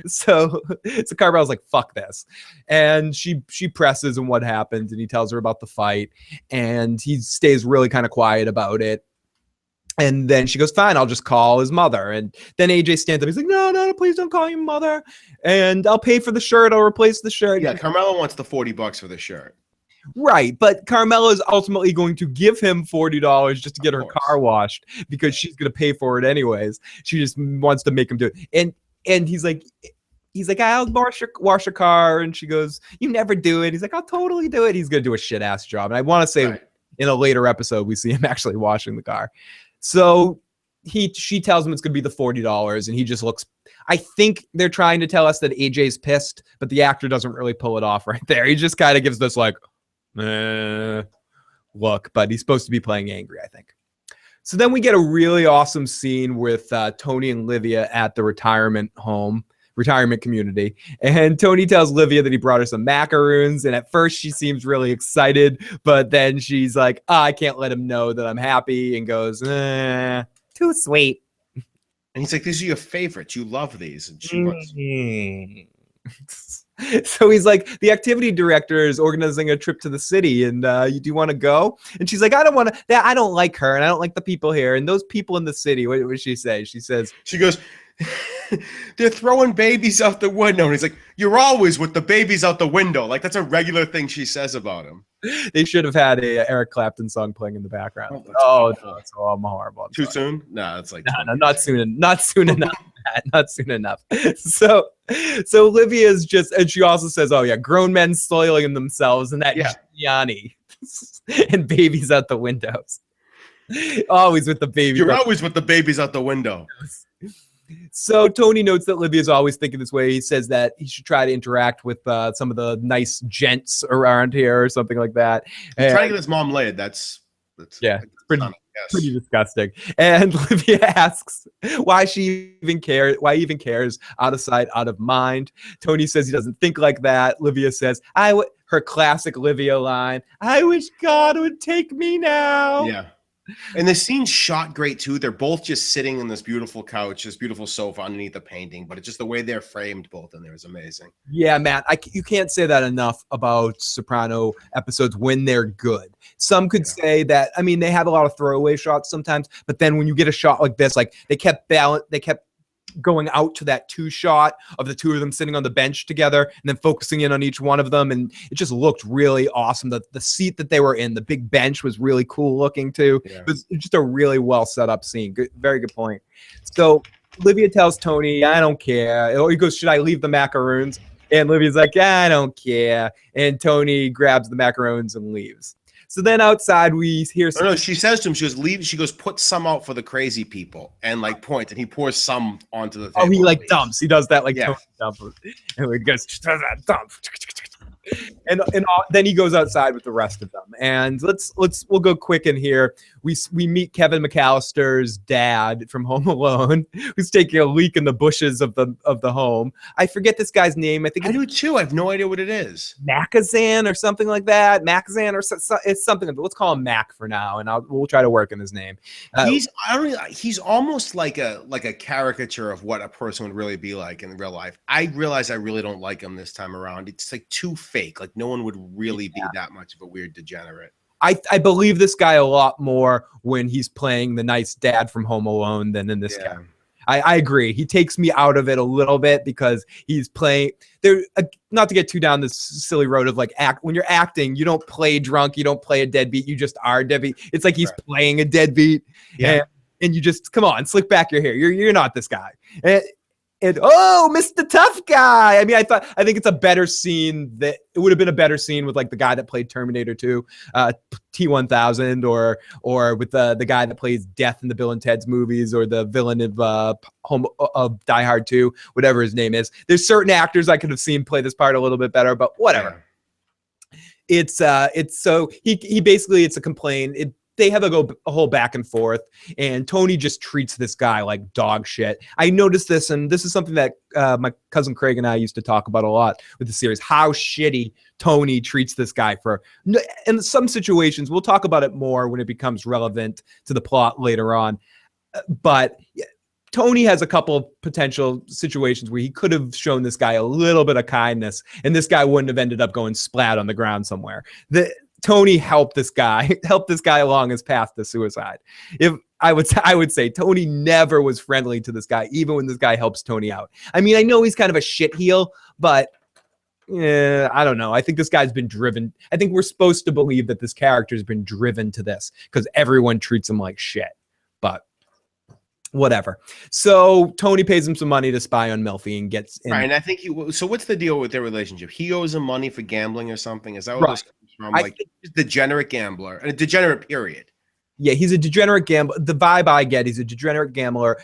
So Carmel's like, fuck this. And she presses and what happens, and he tells her about the fight, and he stays really kind of quiet about it. And then she goes, fine, I'll just call his mother. And then AJ stands up. He's like, no, please don't call your mother. And I'll pay for the shirt. I'll replace the shirt. Yeah, Carmela wants the $40 for the shirt. Right. But Carmela is ultimately going to give him $40 just to get her car washed because she's going to pay for it anyways. She just wants to make him do it. And he's like, I'll wash your car. And she goes, you never do it. He's like, I'll totally do it. He's going to do a shit ass job. And I want to say in a later episode, we see him actually washing the car. So she tells him it's going to be the $40, and he just looks. I think they're trying to tell us that AJ's pissed, but the actor doesn't really pull it off right there. He just kind of gives this like look, but he's supposed to be playing angry, I think. So then we get a really awesome scene with Tony and Livia at the retirement community. And Tony tells Livia that he brought her some macaroons. And at first she seems really excited, but then she's like, I can't let him know that I'm happy, and goes, too sweet. And he's like, these are your favorites. You love these. And she wants. So he's like, the activity director is organizing a trip to the city, and do you want to go? And she's like, I don't want to. I don't like her, and I don't like the people here, and those people in the city. What does she say? She goes, they're throwing babies out the window. And he's like, you're always with the babies out the window. Like, that's a regular thing she says about him. They should have had a Eric Clapton song playing in the background. No, I'm horrible. Too soon? No, it's like no, not soon enough. Not soon enough. So Olivia's just, and she also says, oh yeah, grown men soiling themselves, and that Gianni and babies out the windows. Always with the baby. You're always with the babies out the window. So Tony notes that Livia's always thinking this way. He says that he should try to interact with some of the nice gents around here or something like that. He's trying to get his mom laid. That's pretty disgusting. And Livia asks why he even cares. Out of sight, out of mind. Tony says he doesn't think like that. Livia says, her classic Livia line, I wish God would take me now. Yeah. And the scene's shot great too. They're both just sitting in this beautiful couch, this beautiful sofa underneath the painting, but it's just the way they're framed both in there is amazing. Yeah, Matt, you can't say that enough about Soprano episodes when they're good. Some could say that, I mean, they have a lot of throwaway shots sometimes, but then when you get a shot like this, like they kept going out to that two shot of the two of them sitting on the bench together and then focusing in on each one of them, and it just looked really awesome. The seat that they were in, the big bench, was really cool looking too. It was just a really well set up scene. Good, very good point. So Livia tells Tony, I don't care. Or he goes, should I leave the macaroons? And Livia's like, I don't care. And Tony grabs the macaroons and leaves. So then outside we hear. No, she says to him, she goes, leave. She goes, put some out for the crazy people, and like point, and he pours some onto the table. Oh, he like dumps. He does that like Tony dump, and he goes dump. And then he goes outside with the rest of them. And we'll go quick in here. We meet Kevin McAllister's dad from Home Alone, who's taking a leak in the bushes of the home. I forget this guy's name. I do too. I have no idea what it is. Macazan or something like that. Macazan or it's something. Let's call him Mac for now, and we'll try to work in his name. He's almost like a caricature of what a person would really be like in real life. I realize I really don't like him this time around. It's like too fake. Like no one would really be that much of a weird degenerate. I believe this guy a lot more when he's playing the nice dad from Home Alone than in this guy. I agree. He takes me out of it a little bit because he's playing there. Not to get too down this silly road of like when you're acting, you don't play drunk, you don't play a deadbeat, you just are a deadbeat. It's like he's playing a deadbeat, and you just come on, slick back your hair. You're not this guy. And oh, Mr. Tough Guy. I mean, I think it's a better scene. That it would have been a better scene with like the guy that played Terminator 2, T-1000, or with the guy that plays Death in the Bill and Ted's movies, or the villain of Die Hard 2, whatever his name is. There's certain actors I could have seen play this part a little bit better, but whatever. It's so he basically, it's a complaint. They have a whole back and forth, and Tony just treats this guy like dog shit. I noticed this, and this is something that my cousin Craig and I used to talk about a lot with the series, how shitty Tony treats this guy in some situations. We'll talk about it more when it becomes relevant to the plot later on. But Tony has a couple of potential situations where he could have shown this guy a little bit of kindness, and this guy wouldn't have ended up going splat on the ground somewhere. Tony helped this guy along his path to suicide. If I would say Tony never was friendly to this guy, even when this guy helps Tony out. I mean, I know he's kind of a shit heel, but I don't know. I think this guy's been driven. I think we're supposed to believe that this character's been driven to this because everyone treats him like shit. But whatever. So Tony pays him some money to spy on Melfi and gets in. Right, and I think so what's the deal with their relationship? He owes him money for gambling or something. Is that what this comes from? Like degenerate gambler, and a degenerate period. Yeah, he's a degenerate gambler. The vibe I get, he's a degenerate gambler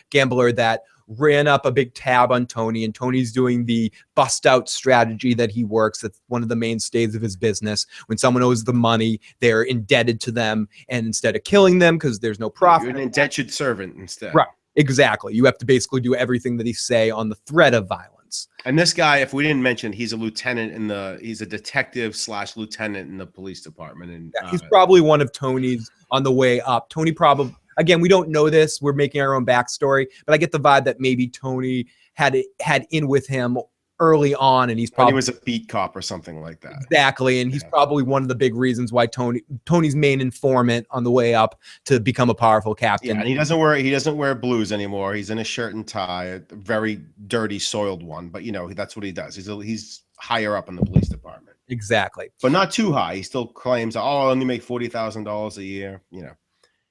that ran up a big tab on Tony, and Tony's doing the bust out strategy that he works. That's one of the mainstays of his business. When someone owes the money, they're indebted to them, and instead of killing them because there's no profit, you're an indentured servant instead. Right, exactly. You have to basically do everything that he say on the threat of violence. And this guy, if we didn't mention, he's a detective / lieutenant in the police department. And he's probably one of Tony's on the way up. Tony probably, again, we don't know this. We're making our own backstory, but I get the vibe that maybe Tony had in with him early on, and he was a beat cop or something like that. Exactly, and he's probably one of the big reasons why Tony's main informant on the way up to become a powerful captain. Yeah, and he doesn't wear blues anymore. He's in a shirt and tie, a very dirty, soiled one. But that's what he does. He's higher up in the police department. Exactly, but not too high. He still claims, I only make $40,000 a year.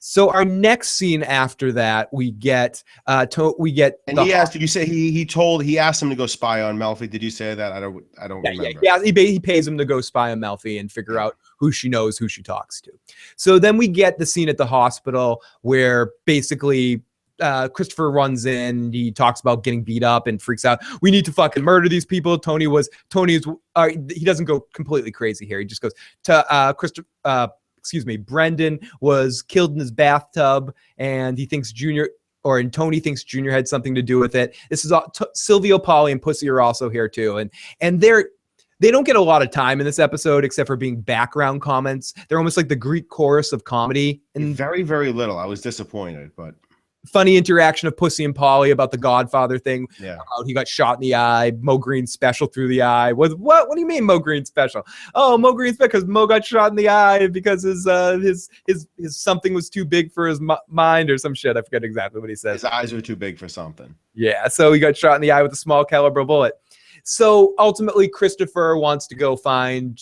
So our next scene after that, we get. And he asked. Did you say he asked him to go spy on Melfi? Did you say that? I don't remember. Yeah. He pays him to go spy on Melfi and figure out who she knows, who she talks to. So then we get the scene at the hospital where basically Christopher runs in. He talks about getting beat up and freaks out. We need to fucking murder these people. He doesn't go completely crazy here. He just goes to Brendan was killed in his bathtub, and he thinks Tony thinks Junior had something to do with it. This is all Silvio, Polly, and Pussy are also here too, and they don't get a lot of time in this episode except for being background comments. They're almost like the Greek chorus of comedy, and very, very little. I was disappointed, but. Funny interaction of Pussy and Polly about the Godfather thing. Yeah. How he got shot in the eye. Mo Green special through the eye. What do you mean Mo Green special? Oh, Mo Green special because Mo got shot in the eye because his something was too big for his mind or some shit. I forget exactly what he says. His eyes were too big for something. Yeah. So he got shot in the eye with a small caliber bullet. So ultimately, Christopher wants to go find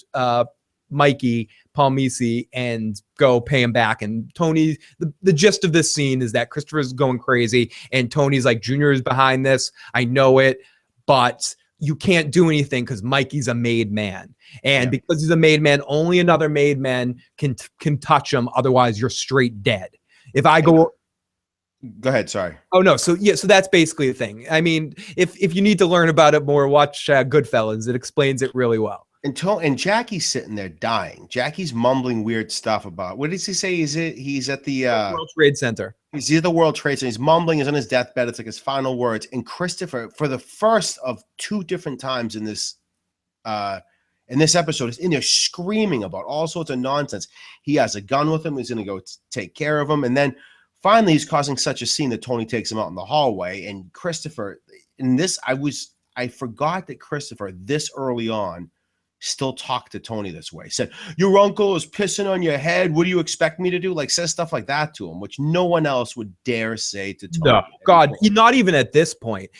Mikey Palmisi and go pay him back. And Tony, the gist of this scene is that Christopher's going crazy and Tony's like, Junior is behind this. I know it, but you can't do anything because Mikey's a made man. And because he's a made man, only another made man can touch him. Otherwise, you're straight dead. If I go ahead. Sorry. Oh, no. So that's basically the thing. I mean, if you need to learn about it more, watch Goodfellas. It explains it really well. And Jackie's sitting there dying. Jackie's mumbling weird stuff about, what does he say? He's at the World Trade Center. He's at the World Trade Center. He's mumbling. He's on his deathbed. It's like his final words. And Christopher, for the first of two different times in this episode, is in there screaming about all sorts of nonsense. He has a gun with him. He's going to go take care of him. And then finally, he's causing such a scene that Tony takes him out in the hallway. And Christopher, in this, I forgot that Christopher, this early on, still talk to Tony this way. Said, your uncle is pissing on your head. What do you expect me to do? Like, says stuff like that to him, which no one else would dare say to Tony. No, God, not even at this point.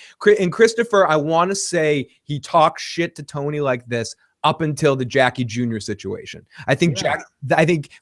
And Christopher, I want to say he talks shit to Tony like this up until the Jackie Jr. situation. I think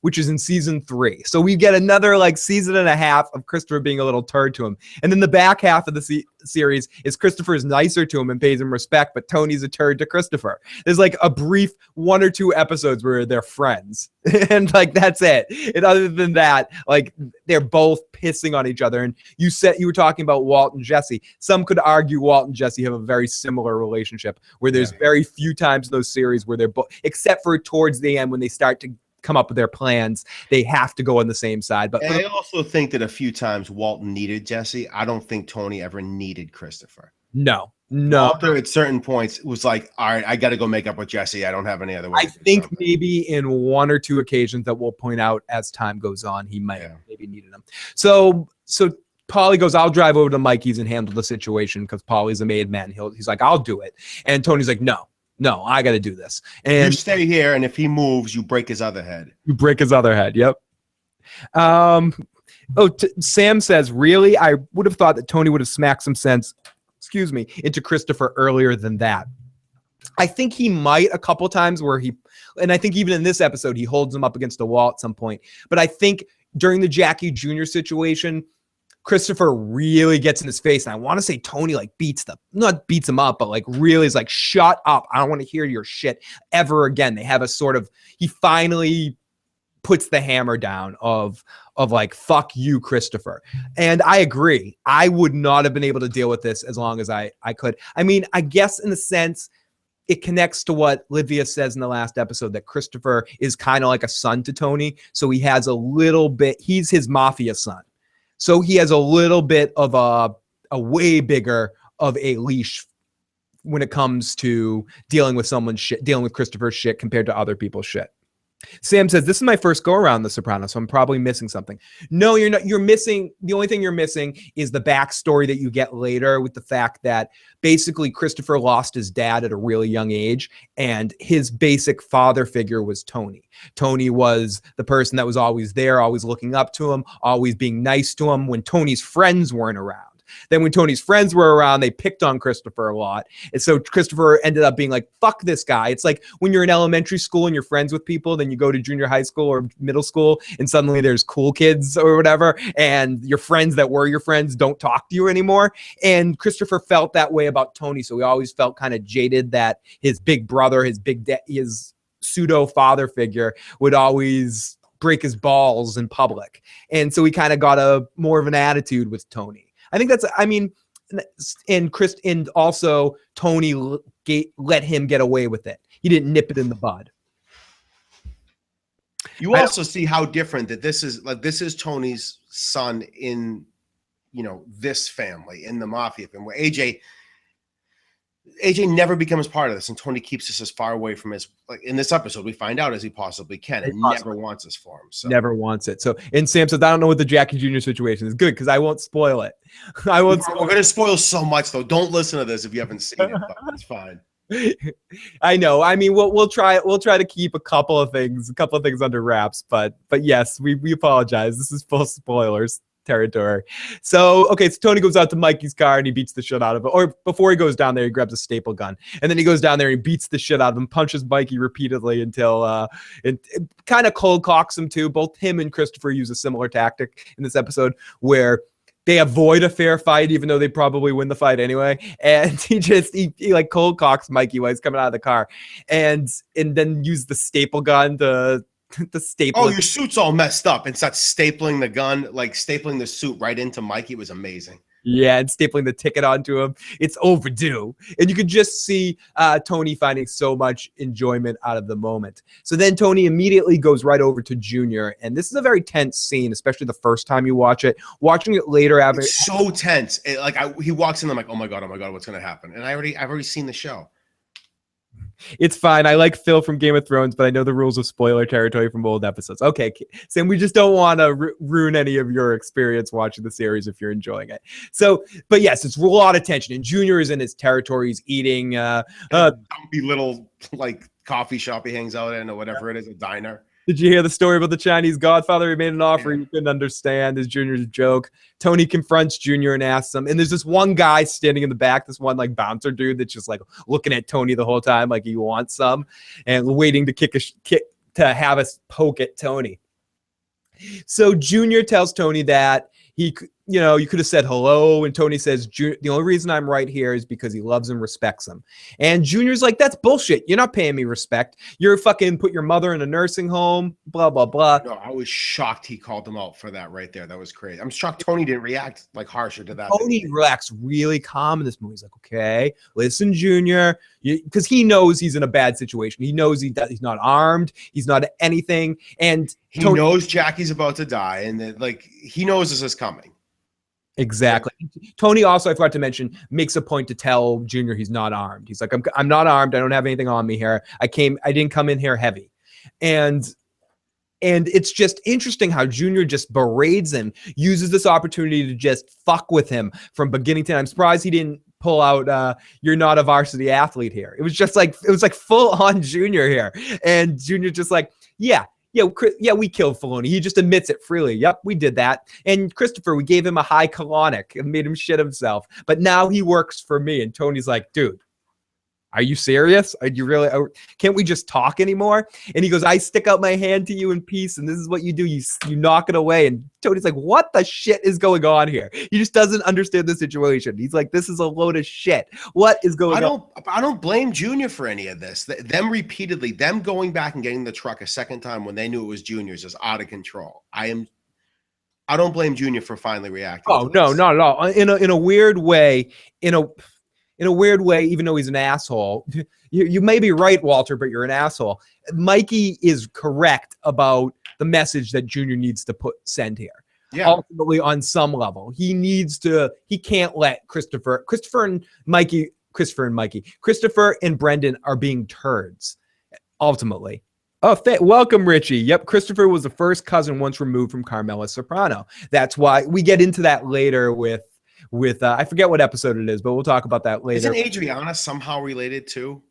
which is in season 3. So we get another like season and a half of Christopher being a little turd to him. And then the back half of the series is Christopher's nicer to him and pays him respect, but Tony's a turd to Christopher. There's like a brief 1 or 2 episodes where they're friends. And like, that's it. And other than that, like, they're both pissing on each other. And you were talking about Walt and Jesse. Some could argue Walt and Jesse have a very similar relationship where there's very few times in those series where they're both, except for towards the end when they start to come up with their plans, they have to go on the same side. But I also think that a few times Walt needed Jesse. I don't think Tony ever needed Christopher. No. Walter at certain points was like, all right, I got to go make up with Jesse. I don't have any other way. I think maybe in 1 or 2 occasions that we'll point out as time goes on, he might maybe needed him. So Paulie goes, I'll drive over to Mikey's and handle the situation because Paulie's a made man. He's like, I'll do it. And Tony's like, no, I got to do this. And you stay here, and if he moves, you break his other head. You break his other head. Yep. Sam says, really? I would have thought that Tony would have smacked some sense, into Christopher earlier than that. I think he might a couple times and I think even in this episode, he holds him up against a wall at some point. But I think during the Jackie Jr. situation, Christopher really gets in his face. And I want to say Tony like not beats him up, but like really is like, shut up. I don't want to hear your shit ever again. They have a sort of, he finally puts the hammer down of like, fuck you, Christopher. And I agree. I would not have been able to deal with this as long as I could. I mean, I guess in the sense it connects to what Livia says in the last episode, that Christopher is kind of like a son to Tony. So he has a little bit, he's his mafia son. So he has a little bit of a way bigger of a leash when it comes to dealing with someone's shit, dealing with Christopher's shit compared to other people's shit. Sam says, this is my first go around The Sopranos, so I'm probably missing something. No, you're not. You're missing. The only thing you're missing is the backstory that you get later with the fact that basically Christopher lost his dad at a really young age, and his basic father figure was Tony. Tony was the person that was always there, always looking up to him, always being nice to him when Tony's friends weren't around. Then when Tony's friends were around, they picked on Christopher a lot. And so Christopher ended up being like, fuck this guy. It's like when you're in elementary school and you're friends with people, then you go to junior high school or middle school and suddenly there's cool kids or whatever. And your friends that were your friends don't talk to you anymore. And Christopher felt that way about Tony. So he always felt kind of jaded that his big brother, his pseudo father figure would always break his balls in public. And so he kind of got more of an attitude with Tony. I think that's, I mean, and also Tony let him get away with it. He didn't nip it in the bud. You also see how different that this is Tony's son in, this family, in the mafia family, where AJ never becomes part of this, and Tony keeps us as far away from his, like in this episode, we find out as he possibly can, and never wants this for him. So. Never wants it. So, and Sam says, I don't know what the Jackie Jr. situation is. Good, because I won't spoil it. We're going to spoil so much, though. Don't listen to this if you haven't seen it. It's fine. I know. I mean, we'll try to keep a couple of things under wraps, but yes, we apologize. This is full spoilers territory. So Tony goes out to Mikey's car and he beats the shit out of it. Or before he goes down there, he grabs a staple gun, and then he goes down there and he beats the shit out of him, punches Mikey repeatedly until it kind of cold cocks him too. Both him and Christopher use a similar tactic in this episode where they avoid a fair fight, even though they probably win the fight anyway. And he like cold cocks Mikey while he's coming out of the car, and then use the staple gun to staple. Oh, your suit's all messed up, and starts stapling the gun, like stapling the suit right into Mikey. It was amazing. Yeah, and stapling the ticket onto him. It's overdue. And you could just see Tony finding so much enjoyment out of the moment. So then Tony immediately goes right over to Junior. And this is a very tense scene, especially the first time you watch it. Watching it later, it's so tense. He walks in, I'm like, oh my God, what's going to happen? And I've already seen the show. It's fine. I like Phil from Game of Thrones, but I know the rules of spoiler territory from old episodes. Okay, Sam, we just don't want to ruin any of your experience watching the series if you're enjoying it. So, but yes, it's a lot of tension. And Junior is in his territory. He's eating dumpy little like coffee shop he hangs out in, or whatever it is, a diner. Did you hear the story about the Chinese Godfather? He made an offer he couldn't understand. Is Junior's joke. Tony confronts Junior and asks him. And there's this one guy standing in the back, this one like bouncer dude that's just like looking at Tony the whole time like he wants some and waiting to kick to have us poke at Tony. So Junior tells Tony that you could have said hello. And Tony says, the only reason I'm right here is because he loves and respects him. And Junior's like, that's bullshit. You're not paying me respect. You're fucking put your mother in a nursing home, blah, blah, blah. No, I was shocked he called him out for that right there. That was crazy. I'm shocked Tony didn't react like harsher to that. Tony reacts really calm in this movie. He's like, okay, listen, Junior, because he knows he's in a bad situation. He knows he's not armed. He's not anything. And he knows Jackie's about to die. And that, he knows this is coming. Exactly. Tony also, I forgot to mention, makes a point to tell Junior he's not armed. He's like, I'm not armed. I don't have anything on me here. I didn't come in here heavy. And And it's just interesting how Junior just berates him, uses this opportunity to just fuck with him from beginning to end. I'm surprised he didn't pull out you're not a varsity athlete here. It was like full on Junior here. And Junior just like, yeah, we killed Filoni. He just admits it freely. Yep, we did that. And Christopher, we gave him a high colonic and made him shit himself. But now he works for me. And Tony's like, dude, are you serious? Are you really? Can't we just talk anymore? And he goes, I stick out my hand to you in peace, and this is what you do. You knock it away. And Tony's like, what the shit is going on here? He just doesn't understand the situation. He's like, this is a load of shit. What is going on? I don't blame Junior for any of this. Them repeatedly, them going back and getting the truck a second time when they knew it was Junior's is out of control. I don't blame Junior for finally reacting. Oh, no, not at all. In a weird way, in a weird way, even though he's an asshole, you may be right, Walter, but you're an asshole. Mikey is correct about the message that Junior needs to send here. Yeah. Ultimately, on some level, he can't let Christopher and Brendan are being turds, ultimately. Oh, welcome, Richie. Yep, Christopher was the first cousin once removed from Carmela Soprano. That's why we get into that later with I forget what episode it is, but we'll talk about that later. Isn't Adriana somehow related to?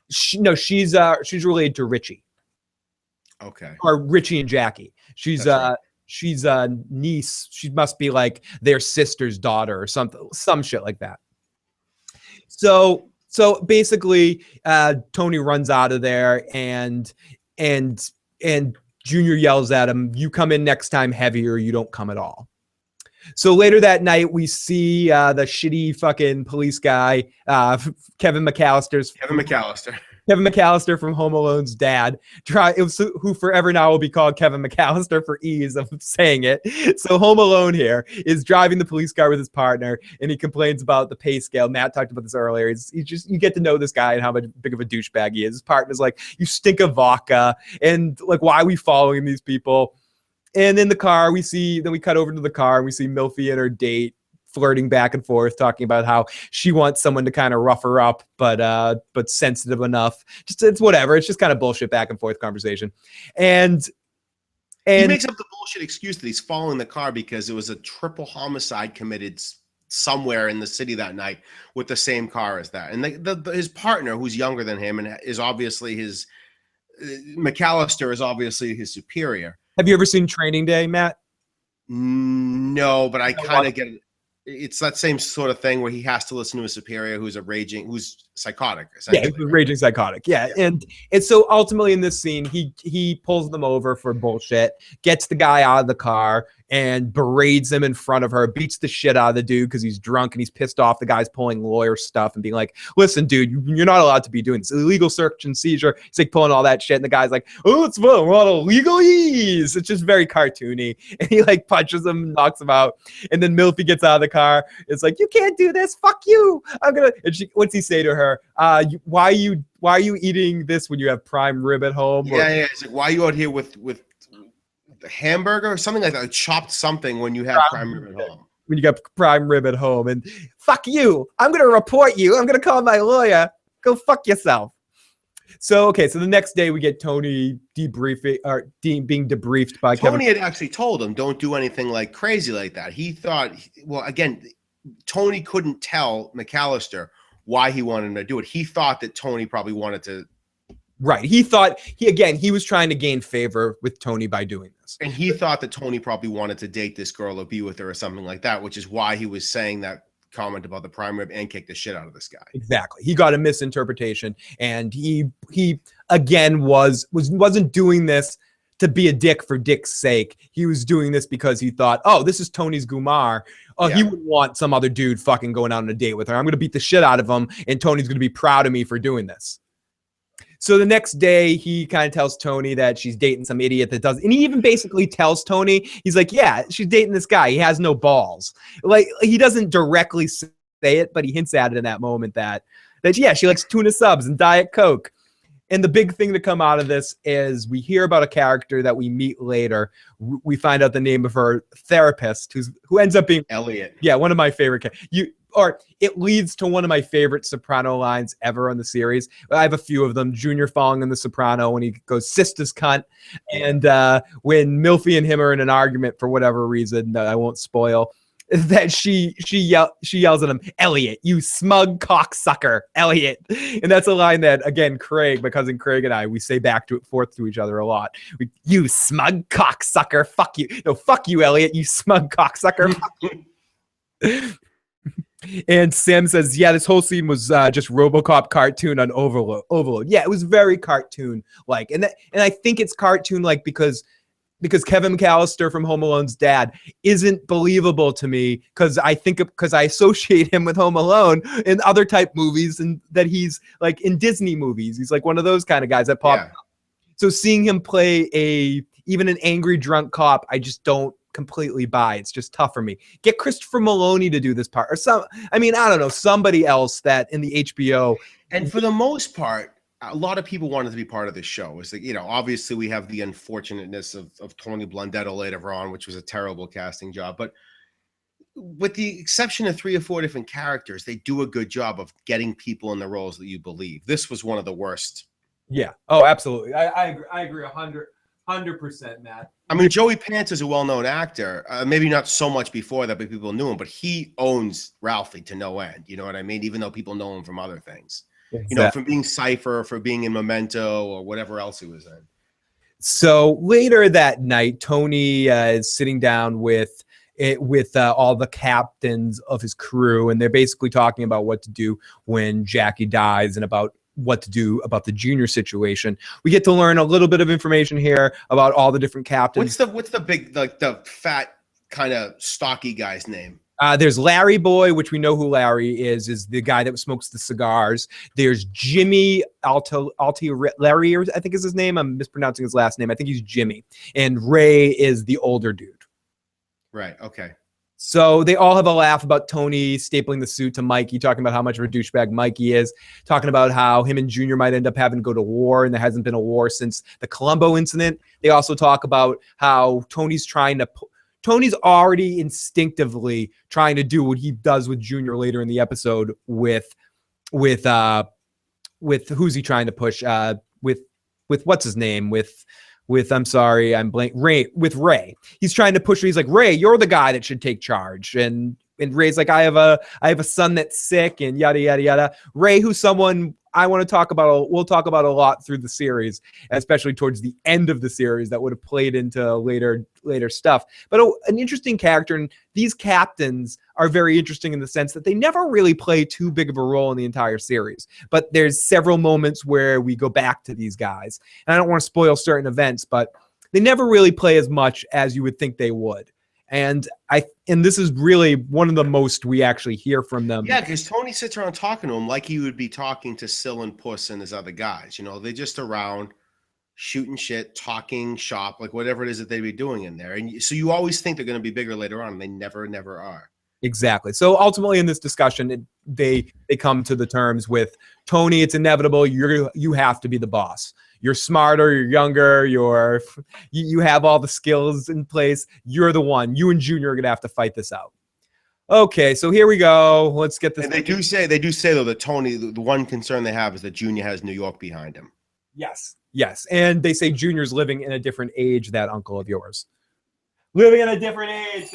She's related to Richie. Okay. Or Richie and Jackie. She's a niece. She must be like their sister's daughter or some shit like that. So basically, Tony runs out of there and Junior yells at him, "You come in next time heavy or you don't come at all." So later that night, we see the shitty fucking police guy, Kevin McAllister from Home Alone's dad, who forever now will be called Kevin McAllister for ease of saying it. So Home Alone here is driving the police car with his partner, and he complains about the pay scale. Matt talked about this earlier. You get to know this guy and how big of a douchebag he is. His partner's like, you stink of vodka, and like, why are we following these people? And in the car, then we cut over to the car and we see Milfy and her date flirting back and forth, talking about how she wants someone to kind of rough her up, but sensitive enough. It's whatever. It's just kind of bullshit back and forth conversation. And he makes up the bullshit excuse that he's following the car because it was a triple homicide committed somewhere in the city that night with the same car as that. And his partner, who's younger than him and is obviously McAllister is obviously his superior. Have you ever seen Training Day, Matt? No, but I kind of get it. It's that same sort of thing where he has to listen to a superior who's psychotic. Yeah, he's a raging psychotic. Yeah. And so ultimately in this scene, he pulls them over for bullshit, gets the guy out of the car and berates him in front of her, beats the shit out of the dude because he's drunk and he's pissed off. The guy's pulling lawyer stuff and being like, listen, dude, you're not allowed to be doing this. Illegal search and seizure. He's like pulling all that shit. And the guy's like, oh, it's fun. We're on a legalese. It's just very cartoony. And he like punches him, knocks him out. And then Milfy gets out of the car. It's like, you can't do this. Fuck you. And what's he say to her? Why are you eating this when you have prime rib at home? Yeah. It's like, why are you out here with the hamburger or something like that? Chopped something when you have prime rib at home. When you got prime rib at home, and fuck you. I'm gonna report you. I'm gonna call my lawyer. Go fuck yourself. So the next day we get Tony being debriefed by Tony had actually told him, don't do anything like crazy like that. He thought, well, again, Tony couldn't tell McAllister why he wanted him to do it. He thought that Tony probably wanted to. Right. He thought he was trying to gain favor with Tony by doing this. And he thought that Tony probably wanted to date this girl or be with her or something like that, which is why he was saying that comment about the prime rib and kick the shit out of this guy. Exactly. He got a misinterpretation, and he again wasn't doing this to be a dick for dick's sake. He was doing this because he thought, oh, this is Tony's Gumar. Oh, yeah. He would want some other dude fucking going out on a date with her. I'm going to beat the shit out of him, and Tony's going to be proud of me for doing this. So the next day, he kind of tells Tony that she's dating some idiot that does, and he even basically tells Tony, he's like, yeah, she's dating this guy. He has no balls. Like, he doesn't directly say it, but he hints at it in that moment that yeah, she likes tuna subs and Diet Coke. And the big thing to come out of this is we hear about a character that we meet later. We find out the name of her therapist, who ends up being Elliot. Yeah, one of my favorite. or it leads to one of my favorite Soprano lines ever on the series. I have a few of them. Junior falling in the Soprano when he goes, "Sister's cunt." And when Milfy and him are in an argument for whatever reason that I won't spoil, that she yells at him, "Elliot, you smug cocksucker, Elliot." And that's a line that, again, Craig, my cousin Craig, and I, we say back to forth to each other a lot. "You smug cocksucker, fuck you." No, "Fuck you, Elliot, you smug cocksucker. Fuck you." And Sam says, "Yeah, this whole scene was just RoboCop cartoon on overload. Yeah, it was very cartoon like, and I think it's cartoon like because Kevin McAllister from Home Alone's dad isn't believable to me because I associate him with Home Alone in other type movies, and that he's like in Disney movies. He's like one of those kind of guys that pop. Yeah. So seeing him play even an angry drunk cop, I just don't completely buy. It's just tough for me. Get Christopher Maloney to do this part, or I don't know, somebody else that in the HBO. And for the most part, a lot of people wanted to be part of this show. It's like, obviously we have the unfortunateness of Tony Blundetto later on, which was a terrible casting job. But with the exception of 3 or 4 different characters, they do a good job of getting people in the roles that you believe. This was one of the worst. Yeah. Oh, absolutely. I agree 100%, Matt. I mean, Joey Pants is a well-known actor. Maybe not so much before that, but people knew him. But he owns Ralphie to no end. You know what I mean? Even though people know him from other things. Exactly. From being Cypher, for being in Memento, or whatever else he was in. So later that night, Tony is sitting down with all the captains of his crew, and they're basically talking about what to do when Jackie dies and about what to do about the Junior situation. We get to learn a little bit of information here about all the different captains. What's the big, like the fat kind of stocky guy's name? There's Larry Boy, which we know who Larry is the guy that smokes the cigars. There's Jimmy Larry, I think is his name. I'm mispronouncing his last name. I think he's Jimmy. And Ray is the older dude. Right. Okay. So they all have a laugh about Tony stapling the suit to Mikey, talking about how much of a douchebag Mikey is, talking about how him and Junior might end up having to go to war, and there hasn't been a war since the Colombo incident. They also talk about how Tony's already instinctively trying to do what he does with Junior later in the episode with who's he trying to push with what's his name with I'm sorry, I'm blank. With Ray. He's trying to push her. He's like, "Ray, you're the guy that should take charge." And Ray's like, I have a son that's sick, and yada yada yada. Ray, who's someone I want to talk about, we'll talk about a lot through the series, especially towards the end of the series, that would have played into later stuff. But an interesting character, and these captains are very interesting in the sense that they never really play too big of a role in the entire series. But there's several moments where we go back to these guys, and I don't want to spoil certain events, but they never really play as much as you would think they would. And this is really one of the most we actually hear from them. Yeah, because Tony sits around talking to him like he would be talking to Syl and Puss and his other guys. They're just around shooting shit, talking shop, like whatever it is that they'd be doing in there. And so you always think they're going to be bigger later on, and they never are. Exactly. So ultimately in this discussion, they come to the terms with Tony. It's inevitable. You have to be the boss. You're smarter, you're younger, you have all the skills in place. You're the one. You and Junior are going to have to fight this out. Okay, so here we go. Let's get this. And they do say though that Tony, the one concern they have is that Junior has New York behind him. Yes. And they say Junior's living in a different age, that uncle of yours. Living in a different age,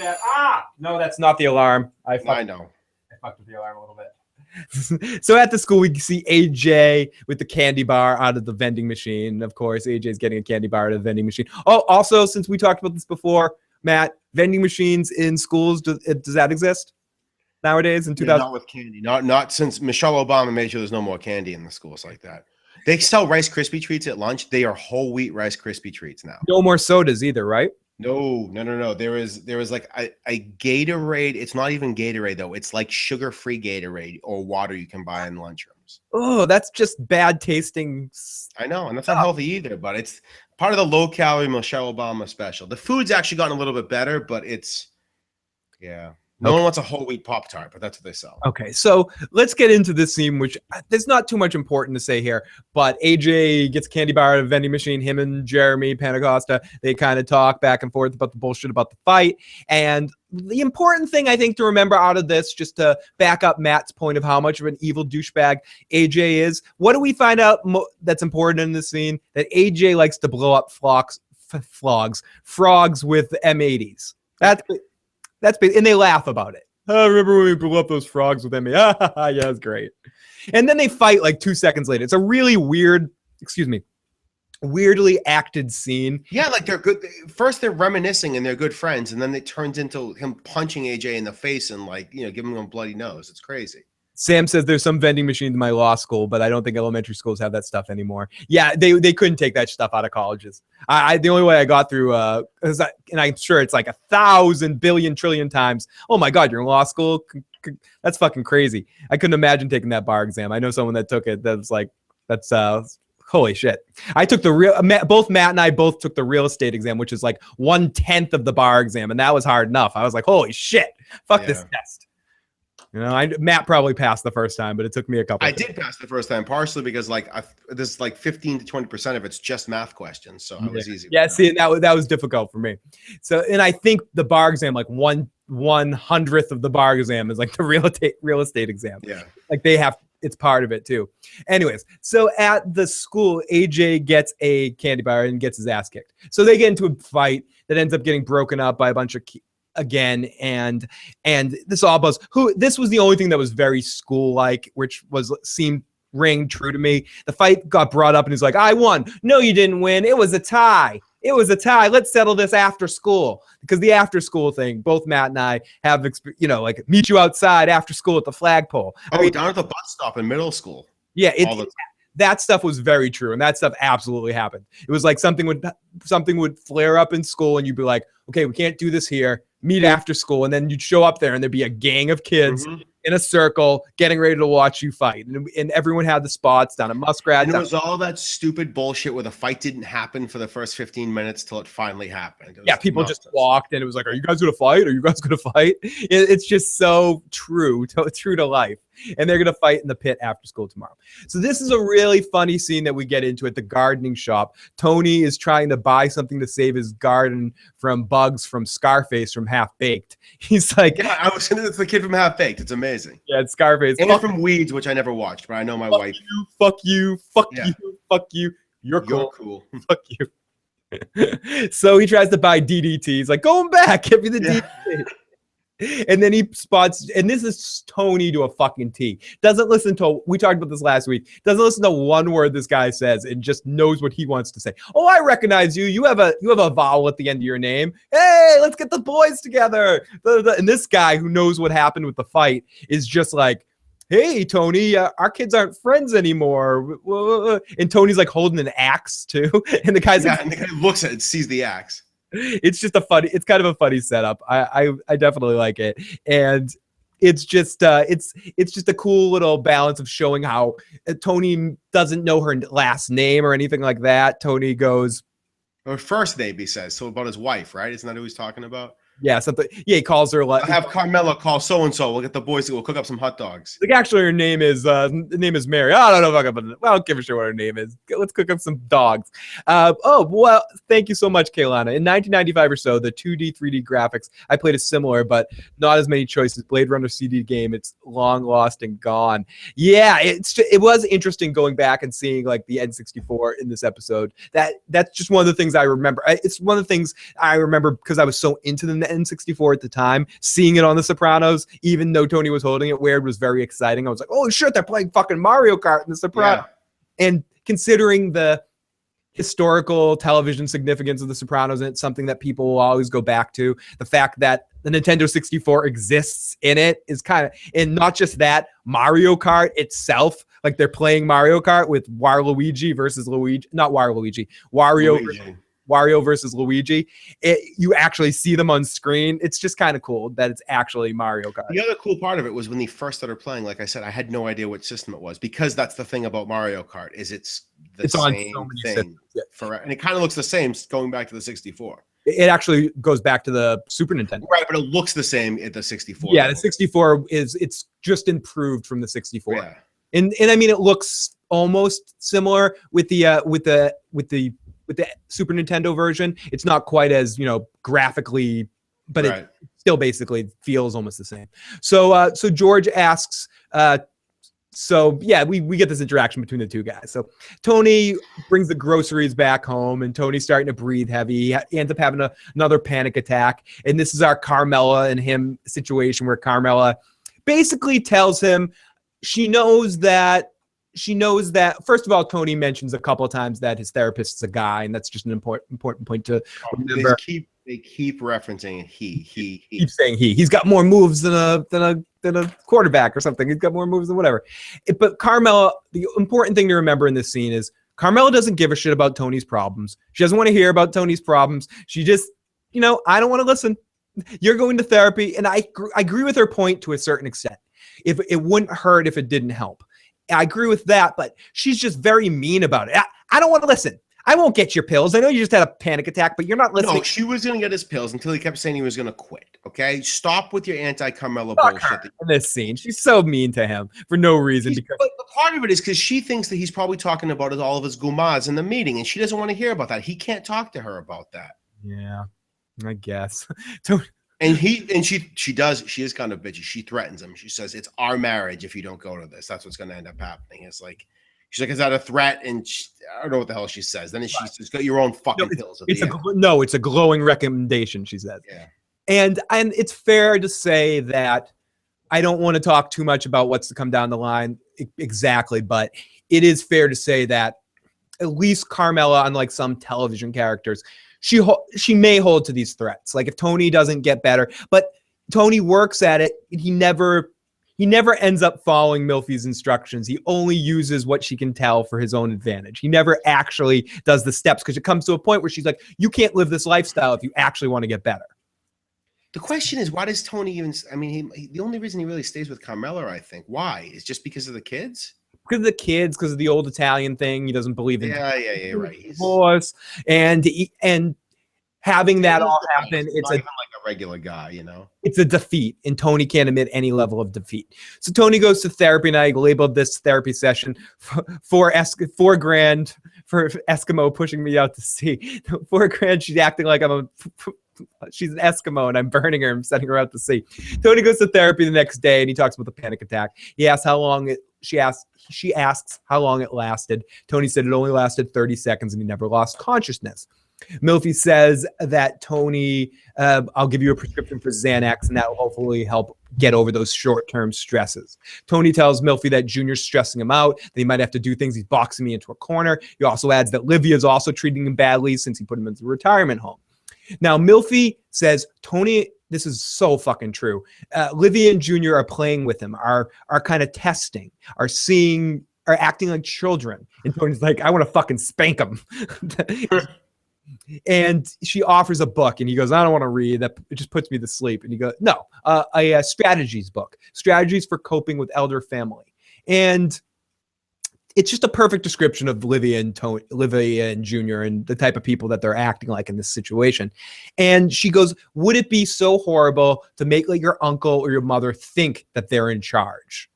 no, that's not the alarm. I know. I fucked with the alarm a little bit. So at the school, we see AJ with the candy bar out of the vending machine. Of course, AJ's getting a candy bar out of the vending machine. Oh, also, since we talked about this before, Matt, vending machines in schools, does that exist nowadays in 2000? Not with candy. Not since Michelle Obama made sure there's no more candy in the schools like that. They sell Rice Krispie treats at lunch. They are whole wheat Rice Krispie treats now. No more sodas either, right? No. There is like a Gatorade. It's not even Gatorade though. It's like sugar-free Gatorade or water you can buy in lunchrooms. Oh, that's just bad tasting. I know, and that's not healthy either. But it's part of the low-calorie Michelle Obama special. The food's actually gotten a little bit better, but no one wants a whole wheat Pop-Tart, but that's what they sell. Okay, so let's get into this scene, which there's not too much important to say here, but AJ gets a candy bar at a vending machine. Him and Jeremy Panacosta, they kind of talk back and forth about the bullshit about the fight. And the important thing I think to remember out of this, just to back up Matt's point of how much of an evil douchebag AJ is, what do we find out that's important in this scene? That AJ likes to blow up frogs with M80s. That's and they laugh about it. I remember when we blew up those frogs with M80s. Yeah, that's great. And then they fight like 2 seconds later. It's a really weirdly acted scene. Yeah, like they're good. First, they're reminiscing and they're good friends, and then it turns into him punching AJ in the face and giving him a bloody nose. It's crazy. Sam says there's some vending machines in my law school, but I don't think elementary schools have that stuff anymore. Yeah, they couldn't take that stuff out of colleges. The only way I got through, and I'm sure it's like 1,000 billion trillion times. Oh my God, you're in law school? That's fucking crazy. I couldn't imagine taking that bar exam. I know someone that took it. That's holy shit. I took both Matt and I both took the real estate exam, which is like 1/10 of the bar exam. And that was hard enough. I was like, holy shit, fuck this test. Matt probably passed the first time, but it took me a couple. I did pass the first time, partially because this 15 to 20% of it's just math questions. So it was easy. Yeah, see, that was difficult for me. So, and I think the bar exam, like 1/100th of the bar exam is like the real estate exam. Yeah. Like it's part of it too. Anyways, so at the school, AJ gets a candy bar and gets his ass kicked. So they get into a fight that ends up getting broken up by a bunch of again, and this all buzz. This was the only thing that was very school-like, which seemed rang true to me. The fight got brought up, and he's like, "I won." No, you didn't win. It was a tie. Let's settle this after school, because the after school thing, both Matt and I have, like meet you outside after school at the flagpole. Down at the bus stop in middle school. Yeah, that stuff was very true, and that stuff absolutely happened. It was like something would flare up in school, and you'd be like, "Okay, we can't do this here. Meet after school," and then you'd show up there, and there'd be a gang of kids in a circle getting ready to watch you fight, and everyone had the spots down at Muskrat. And it was all that stupid bullshit where the fight didn't happen for the first 15 minutes till it finally happened. Yeah, people just walked, and it was like, "Are you guys gonna fight? Are you guys gonna fight?" It's just so true to life. And they're going to fight in the pit after school tomorrow. So this is a really funny scene that we get into at the gardening shop. Tony is trying to buy something to save his garden from bugs from Scarface from Half Baked. He's like, "Yeah, it's the kid from Half Baked. It's amazing." Yeah, it's Scarface. And from Weeds, which I never watched, but I know my wife. Fuck you. You're cool. Fuck you. So he tries to buy DDT. He's like, "Going back, give me the DDT." And then he spots, and this is Tony to a fucking T. Doesn't listen to, we talked about this last week, doesn't listen to one word this guy says and just knows what he wants to say. "Oh, I recognize you. You have a vowel at the end of your name. Hey, let's get the boys together." And this guy who knows what happened with the fight is just like, "Hey, Tony, our kids aren't friends anymore." And Tony's like holding an axe too. And the guy's and the guy looks at it and sees the axe. It's kind of a funny setup. I definitely like it. And it's just a cool little balance of showing how Tony doesn't know her last name or anything like that. Tony goes, or first name, he says. So about his wife, right? Isn't that who he's talking about? Yeah, something. Yeah, he calls her. I'll have Carmela call so and so. We'll get the boys. We'll cook up some hot dogs. Like, actually, her name is Mary. I don't know if I don't give a shit what her name is. Let's cook up some dogs. Well, thank you so much, Kaylana. In 1995 or so, the 2D, 3D graphics, I played a similar, but not as many choices. Blade Runner CD game. It's long lost and gone. Yeah, it was interesting going back and seeing like the N64 in this episode. That's just one of the things I remember. It's one of the things I remember because I was so into the N64 at the time. Seeing it on The Sopranos, even though Tony was holding it weird, was very exciting. I was like, "Oh shit, they're playing fucking Mario Kart in The Sopranos." Yeah. And considering the historical television significance of The Sopranos, and it's something that people will always go back to, the fact that the Nintendo 64 exists in it is kind of, and not just that, Mario Kart itself, like they're playing Mario Kart with Waluigi versus Luigi, not Waluigi, Wario versus Luigi. You actually see them on screen. It's just kind of cool that it's actually Mario Kart. The other cool part of it was when they first started playing, like I said, I had no idea what system it was, because that's the thing about Mario Kart is it's same on so many thing. And it kind of looks the same going back to the 64. It actually goes back to the Super Nintendo. Right, but it looks the same at the 64. Yeah, the 64 it's just improved from the 64. Yeah. And I mean, it looks almost similar with the Super Nintendo version. It's not quite as, graphically, but still basically feels almost the same. So George asks, we get this interaction between the two guys. So Tony brings the groceries back home, and Tony's starting to breathe heavy. He ends up having another panic attack. And this is our Carmela and him situation where Carmela basically tells him she knows that, first of all, Tony mentions a couple of times that his therapist is a guy, and that's just an important point to remember. They keep referencing he keeps saying he's got more moves than a quarterback or something. He's got more moves than whatever. But Carmela, the important thing to remember in this scene is Carmela doesn't give a shit about Tony's problems. She doesn't want to hear about Tony's problems. She just, I don't want to listen. You're going to therapy, and I agree with her point to a certain extent. If it wouldn't hurt if it didn't help. I agree with that, but she's just very mean about it. I don't want to listen. I won't get your pills. I know you just had a panic attack, but you're not listening. No, she was going to get his pills until he kept saying he was going to quit. Okay? Stop with your anti-Carmela bullshit. In this scene, she's so mean to him for no reason. But part of it is because she thinks that he's probably talking about all of his gumas in the meeting, and she doesn't want to hear about that. He can't talk to her about that. Yeah, I guess. And she does. She is kind of bitchy. She threatens him. She says, "It's our marriage if you don't go to this. That's what's going to end up happening." It's like, she's like, "Is that a threat?" And I don't know what the hell she says. Then she says, "Got your own fucking pills." It's a glowing recommendation, she says. Yeah. And it's fair to say that I don't want to talk too much about what's to come down the line exactly, but it is fair to say that at least Carmela, unlike some television characters, she may hold to these threats. Like if Tony doesn't get better, but Tony works at it. He never ends up following Milfy's instructions. He only uses what she can tell for his own advantage. He never actually does the steps because it comes to a point where she's like, you can't live this lifestyle if you actually want to get better. The question is, why does Tony even, the only reason he really stays with Carmela, I think, why? Is just because of the kids? Because of the kids, because of the old Italian thing. He doesn't believe in right. Divorce. And having that all happen, it's not even like a regular guy, It's a defeat, and Tony can't admit any level of defeat. So Tony goes to therapy, and I labeled this therapy session $4,000 for Eskimo pushing me out to sea. $4,000. She's acting like she's an Eskimo, and I'm burning her and sending her out to sea. Tony goes to therapy the next day, and he talks about the panic attack. He asks how long she asks how long it lasted. Tony said it only lasted 30 seconds, and he never lost consciousness. Milfy says that Tony, I'll give you a prescription for Xanax, and that will hopefully help get over those short-term stresses. Tony tells Milfy that Junior's stressing him out, that he might have to do things. He's boxing me into a corner. He also adds that Livia is also treating him badly since he put him into a retirement home. Now, Milfy says, Tony, this is so fucking true. Livia and Junior are playing with him, are kind of testing, are acting like children. And Tony's like, I want to fucking spank them. And she offers a book, and he goes, I don't want to read. That it just puts me to sleep. And he goes, no, a strategies book, strategies for coping with elder family. And it's just a perfect description of Livia and Junior and the type of people that they're acting like in this situation. And she goes, would it be so horrible to make like your uncle or your mother think that they're in charge?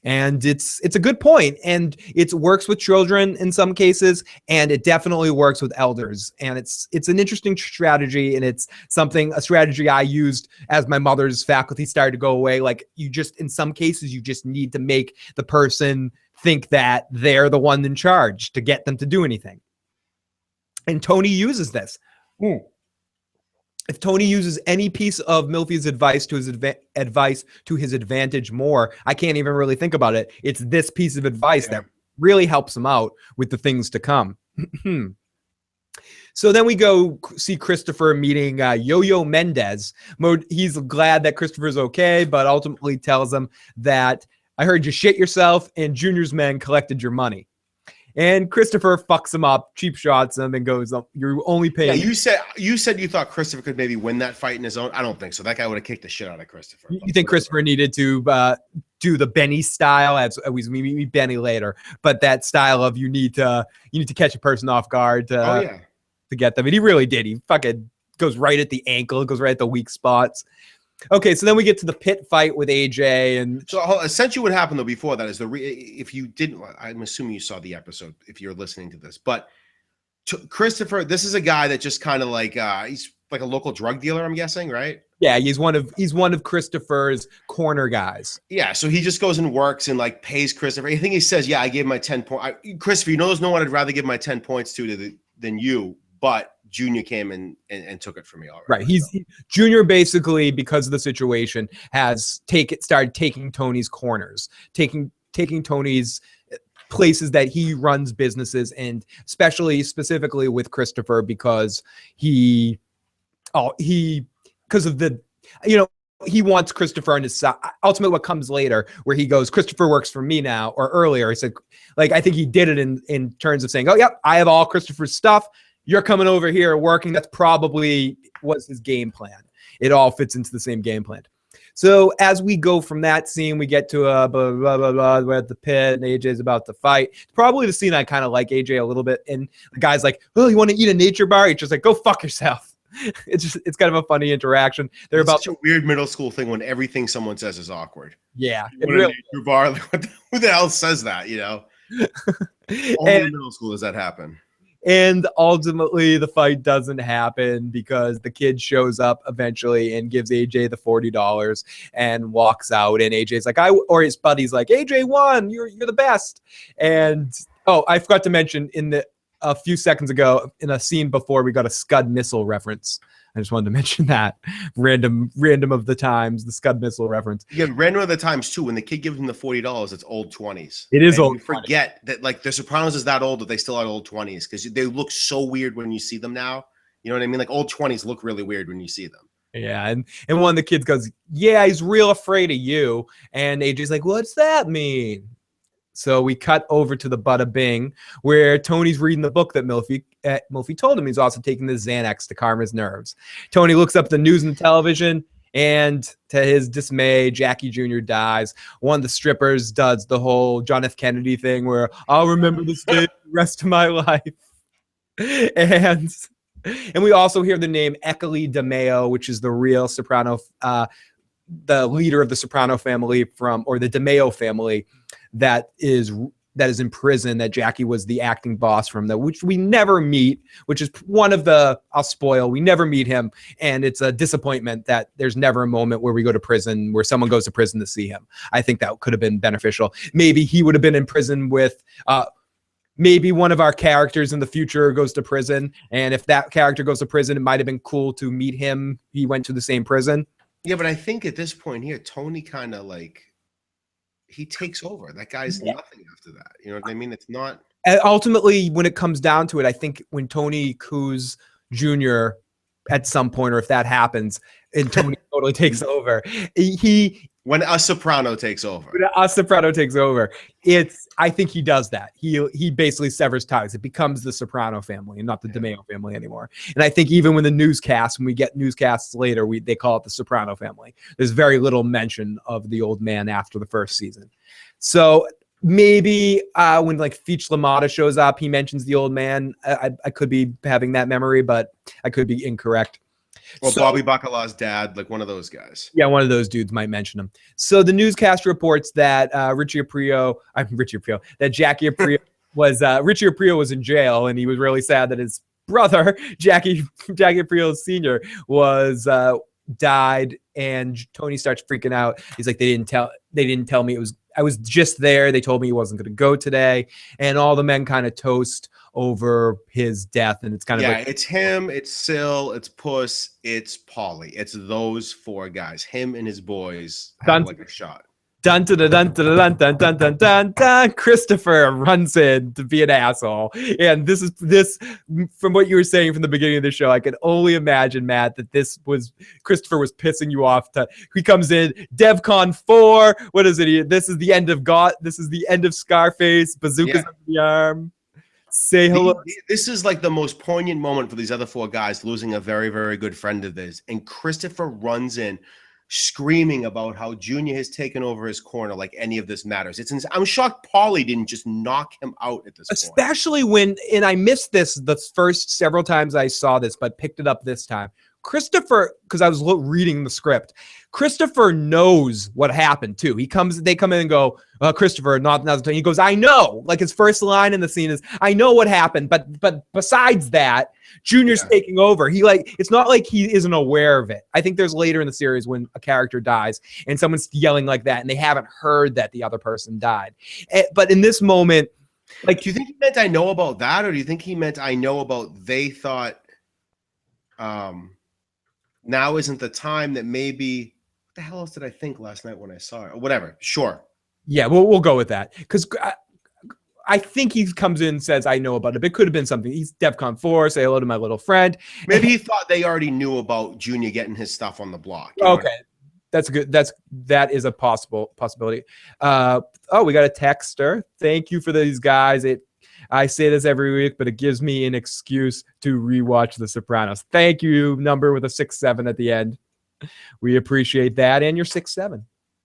And it's a good point, and it works with children in some cases, and it definitely works with elders. And it's an interesting strategy, and it's a strategy I used as my mother's faculty started to go away. Like in some cases, you just need to make the person think that they're the one in charge to get them to do anything. And Tony uses this. If Tony uses any piece of Milfy's advice to his advantage more, I can't even really think about it. It's this piece of advice that really helps him out with the things to come. So then we go see Christopher meeting Yo-Yo Mendez. He's glad that Christopher's okay, but ultimately tells him that I heard you shit yourself and Junior's men collected your money. And Christopher fucks him up, cheap shots him, and goes, you're only paying. Yeah, you said you thought Christopher could maybe win that fight in his own. I don't think so. That guy would have kicked the shit out of Christopher. You think Christopher needed to do the Benny style? As we meet Benny later, but that style of you need to catch a person off guard to get them. And he really did. He fucking goes right at the ankle, goes right at the weak spots. Okay, so then we get to the pit fight with AJ, and so essentially what happened though before that is if you didn't, I'm assuming you saw the episode if you're listening to this, but Christopher, this is a guy that just kind of like he's like a local drug dealer, I'm guessing, right? Yeah, he's one of Christopher's corner guys. Yeah, so he just goes and works and like pays Christopher. I think he says, "Yeah, I gave my 10 points." Christopher, you know, there's no one I'd rather give my 10 points to than you. But Junior came and took it from me already. Right. Junior basically, because of the situation, has started taking Tony's corners, taking Tony's places that he runs businesses, and specifically with Christopher because because of the, he wants Christopher on his side. Ultimately, what comes later, where he goes, Christopher works for me now, or earlier, he said, like, I think he did it in terms of saying, oh, yep, I have all Christopher's stuff. You're coming over here working. That's probably was his game plan. It all fits into the same game plan. So as we go from that scene, we get to blah, blah, blah, blah, we're at the pit and AJ's about to fight. It's probably the scene I kind of like AJ a little bit. And the guy's like, oh, you want to eat a nature bar? He's just like, go fuck yourself. It's kind of a funny interaction. They're It's about such a weird middle school thing when everything someone says is awkward. Yeah. You want a nature bar? Like, who the hell says that, you know? Only in middle school does that happen. And ultimately, the fight doesn't happen because the kid shows up eventually and gives AJ the $40 and walks out. And AJ's like, or his buddy's like, AJ won. You're the best. And I forgot to mention a few seconds ago in a scene before, we got a Scud missile reference. I just wanted to mention that random of the times, the Scud missile reference. Yeah, random of the times too. When the kid gives him the $40, it's old 20s. It is old. You forget that like the Sopranos is that old that they still are old 20s because they look so weird when you see them now. You know what I mean? Like old 20s look really weird when you see them. Yeah, and one of the kids goes, "Yeah, he's real afraid of you," and AJ's like, "What's that mean?" So we cut over to the Bada Bing, where Tony's reading the book that Milfy told him. He's also taking the Xanax to calm his nerves. Tony looks up the news and television, and to his dismay, Jackie Jr. dies. One of the strippers does the whole John F. Kennedy thing, where I'll remember this day the rest of my life. And we also hear the name Eckerly DeMeo, which is the real Soprano, the leader of the Soprano family or the DeMeo family that is in prison, that Jackie was the acting boss from, which we never meet, which is one of the, I'll spoil, we never meet him. And it's a disappointment that there's never a moment where we go to prison, where someone goes to prison to see him. I think that could have been beneficial. Maybe he would have been in prison with, maybe one of our characters in the future goes to prison. And if that character goes to prison, it might have been cool to meet him. He went to the same prison. Yeah, but I think at this point here, Tony kind of like, he takes over. That guy's nothing after that. You know what I mean? It's not. And ultimately, when it comes down to it, I think when Tony Coos Jr. at some point, or if that happens, and Tony totally takes over, when a Soprano takes over. I think he does that. He basically severs ties. It becomes the Soprano family and not the DeMeo family anymore. And I think even when we get newscasts later, they call it the Soprano family. There's very little mention of the old man after the first season. So maybe when like Feach LaMotta shows up, he mentions the old man. I could be having that memory, but I could be incorrect. Well, Bobby Bacala's dad, like one of those guys. Yeah, one of those dudes might mention him. So the newscast reports that Jackie Aprio Richie Aprio was in jail, and he was really sad that his brother, Jackie Aprio Sr., was died. And Tony starts freaking out. He's like, they didn't tell me I was just there. They told me he wasn't going to go today. And all the men kind of toast over his death. And it's kind of it's him, it's Sil, it's Puss, it's Polly. It's those four guys. Him and his boys have like a shot. Dun dun dun dun dun dun dun dun dun dun. Christopher runs in to be an asshole, and this from what you were saying from the beginning of the show. I can only imagine, Matt, that Christopher was pissing you off. He comes in, DevCon 4. What is it? This is the end of God. This is the end of Scarface. Bazookas under the arm. Say hello. This is like the most poignant moment for these other four guys losing a very, very good friend of theirs, and Christopher runs in, screaming about how Junior has taken over his corner like any of this matters. I'm shocked Paulie didn't just knock him out at this point. Especially and I missed this the first several times I saw this, but picked it up this time. Christopher, because I was reading the script, Christopher knows what happened too. They come in and go, Christopher, not. He goes, I know. Like his first line in the scene is, I know what happened, but besides that, Junior's taking over. It's not like he isn't aware of it. I think there's later in the series when a character dies and someone's yelling like that and they haven't heard that the other person died. But in this moment, like, do you think he meant I know about that, or do you think he meant I know about they thought now isn't the time that maybe what the hell else did I think last night when I saw it or whatever? Sure. Yeah, we'll go with that because I think he comes in and says, I know about it. But it could have been something. He's DEFCON 4, say hello to my little friend. Maybe he thought they already knew about Junior getting his stuff on the block. Okay. That's good. That is a possibility. We got a texter. Thank you for these guys. I say this every week, but it gives me an excuse to rewatch The Sopranos. Thank you, number with a 6-7 at the end. We appreciate that. And you're 6-7.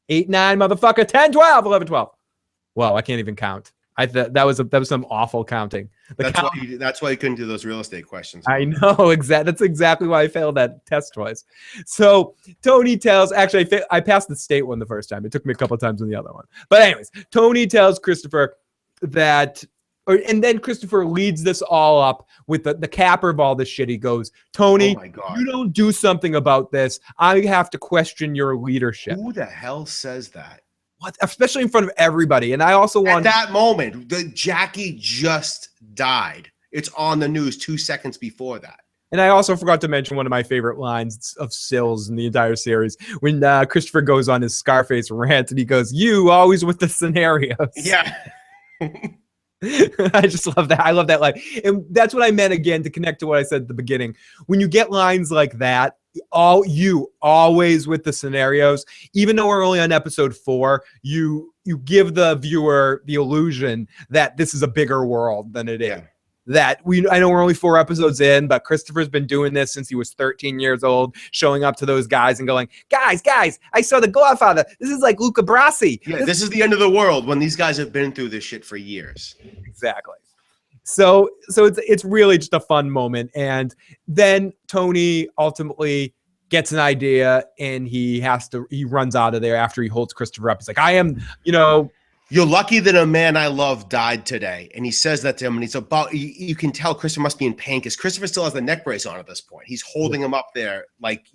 8-9, motherfucker. 10, 12, 11, 12. Wow, I can't even count. That was some awful counting. That's why you couldn't do those real estate questions. I know, that's exactly why I failed that test twice. So Tony tells, actually, I passed the state one the first time. It took me a couple of times on the other one. But anyways, Tony tells Christopher that, and then Christopher leads this all up with the capper of all this shit. He goes, Tony, you don't do something about this, I have to question your leadership. Who the hell says that? What? Especially in front of everybody. And I also want at that moment, Jackie just died. It's on the news 2 seconds before that. And I also forgot to mention one of my favorite lines of Sills in the entire series when Christopher goes on his Scarface rant and he goes, "You always with the scenarios." Yeah. I just love that. I love that line. And that's what I meant again to connect to what I said at the beginning. When you get lines like that, always with the scenarios, even though we're only on episode 4, you give the viewer the illusion that this is a bigger world than it is. Yeah. I know we're only 4 episodes in, but Christopher's been doing this since he was 13 years old, showing up to those guys and going, guys, I saw The Godfather. This is like Luca Brasi. Yeah, this is the end of the world when these guys have been through this shit for years. Exactly. So it's really just a fun moment. And then Tony ultimately gets an idea and he runs out of there after he holds Christopher up. He's like, I am, you're lucky that a man I love died today. And he says that to him, and he's about, you can tell Christopher must be in pain because Christopher still has the neck brace on at this point. He's holding him up there, like,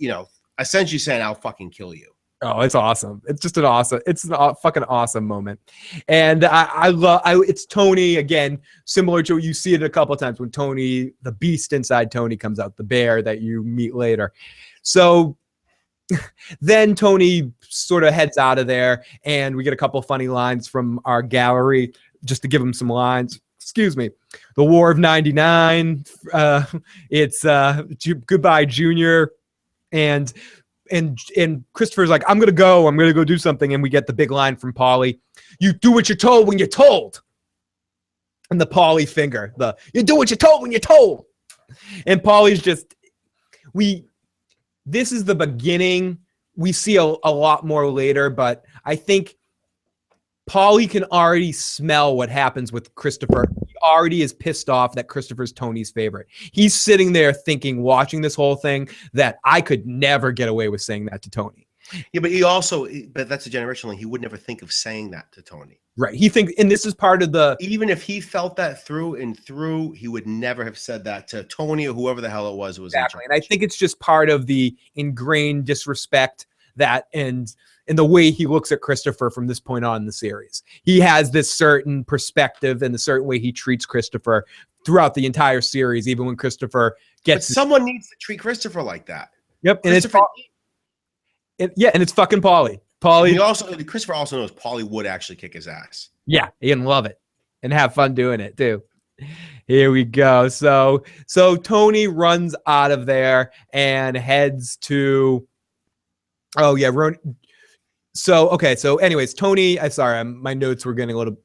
essentially saying, I'll fucking kill you. Oh, it's awesome. It's just it's a fucking awesome moment. And I love, it's Tony again, similar to, you see it a couple of times when Tony, the beast inside Tony comes out, the bear that you meet later. So then Tony sort of heads out of there and we get a couple of funny lines from our gallery just to give him some lines. Excuse me. The War of 99. It's goodbye, Junior. And Christopher's like, I'm going to go do something. And we get the big line from Paulie. You do what you're told when you're told. And the Paulie finger, you do what you're told when you're told. And Paulie's just, this is the beginning. We see a lot more later, but I think Paulie can already smell what happens with Christopher. He already is pissed off that Christopher's Tony's favorite. He's sitting there thinking, watching this whole thing, that I could never get away with saying that to Tony. Yeah, but that's a generational. He would never think of saying that to Tony. Right. He thinks, and this is part of even if he felt that through and through, he would never have said that to Tony or whoever the hell it was. Exactly. And I think it's just part of the ingrained disrespect and the way he looks at Christopher from this point on in the series. He has this certain perspective and the certain way he treats Christopher throughout the entire series, even when Christopher gets. But someone needs to treat Christopher like that. Yep. And it's fucking Paulie. Christopher also knows Paulie would actually kick his ass. Yeah, he can love it and have fun doing it too. Here we go. So Tony runs out of there and heads to. Oh yeah, So anyways, Tony. I'm sorry, my notes were getting a little.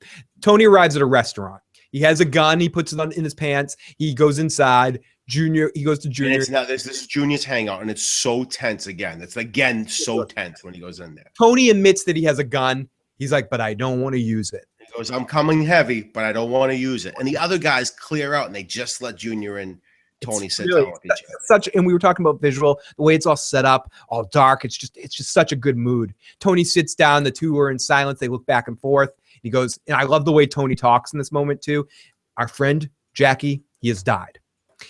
Tony arrives at a restaurant. He has a gun. He puts it in his pants. He goes inside. He goes to Junior. And it's now this is Junior's hangout, and it's so tense again. It's again so tense when he goes in there. Tony admits that he has a gun. He's like, but I don't want to use it. He goes, I'm coming heavy, but I don't want to use it. And the other guys clear out, and they just let Junior in Tony sit really down with each other. such, and we were talking about visual, the way it's all set up, all dark. It's just such a good mood. Tony sits down, the two are in silence. They look back and forth. He goes, and I love the way Tony talks in this moment too. Our friend Jackie, he has died.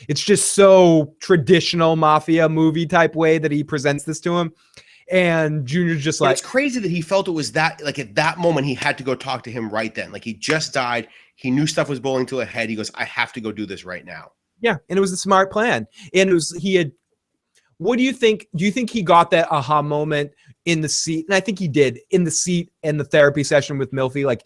It's just so traditional mafia movie type way that he presents this to him. And Junior's just like, it's crazy that he felt it was that, like at that moment, he had to go talk to him right then. Like he just died. He knew stuff was boiling to a head. He goes, I have to go do this right now. yeah. And it was a smart plan. And it was, what do you think? Do you think he got that aha moment in the seat? And I think he did, in the seat and the therapy session with Milfy. Like,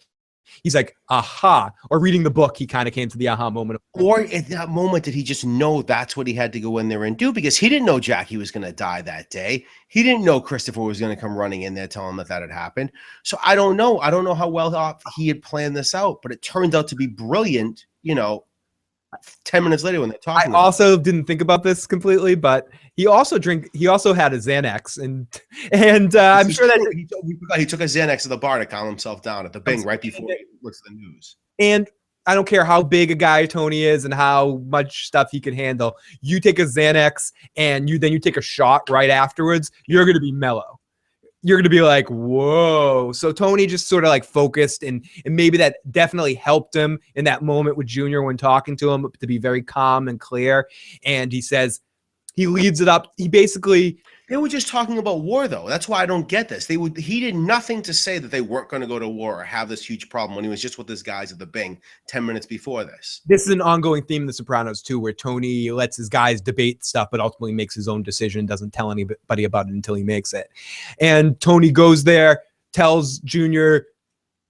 he's like, aha. Or reading the book, he kind of came to the aha moment. Or at that moment, did he just know that's what he had to go in there and do? Because he didn't know Jackie was going to die that day. He didn't know Christopher was going to come running in there telling him that had happened. So I don't know. I don't know how well he had planned this out, but it turned out to be brilliant, 10 minutes later when they're talking. I also didn't think about this completely, but he also had a Xanax, and I'm sure that he took a Xanax to the bar to calm himself down at the Bing right before he looks at the news. And I don't care how big a guy Tony is and how much stuff he can handle. You take a Xanax and you take a shot right afterwards, you're going to be mellow. You're going to be like, whoa. So Tony just sort of like focused, and maybe that definitely helped him in that moment with Junior when talking to him to be very calm and clear. And he says, he leads it up. He basically... They were just talking about war, though. That's why I don't get this. He did nothing to say that they weren't going to go to war or have this huge problem when he was just with his guys at the Bing 10 minutes before this. This is an ongoing theme in The Sopranos, too, where Tony lets his guys debate stuff, but ultimately makes his own decision, doesn't tell anybody about it until he makes it. And Tony goes there, tells Junior,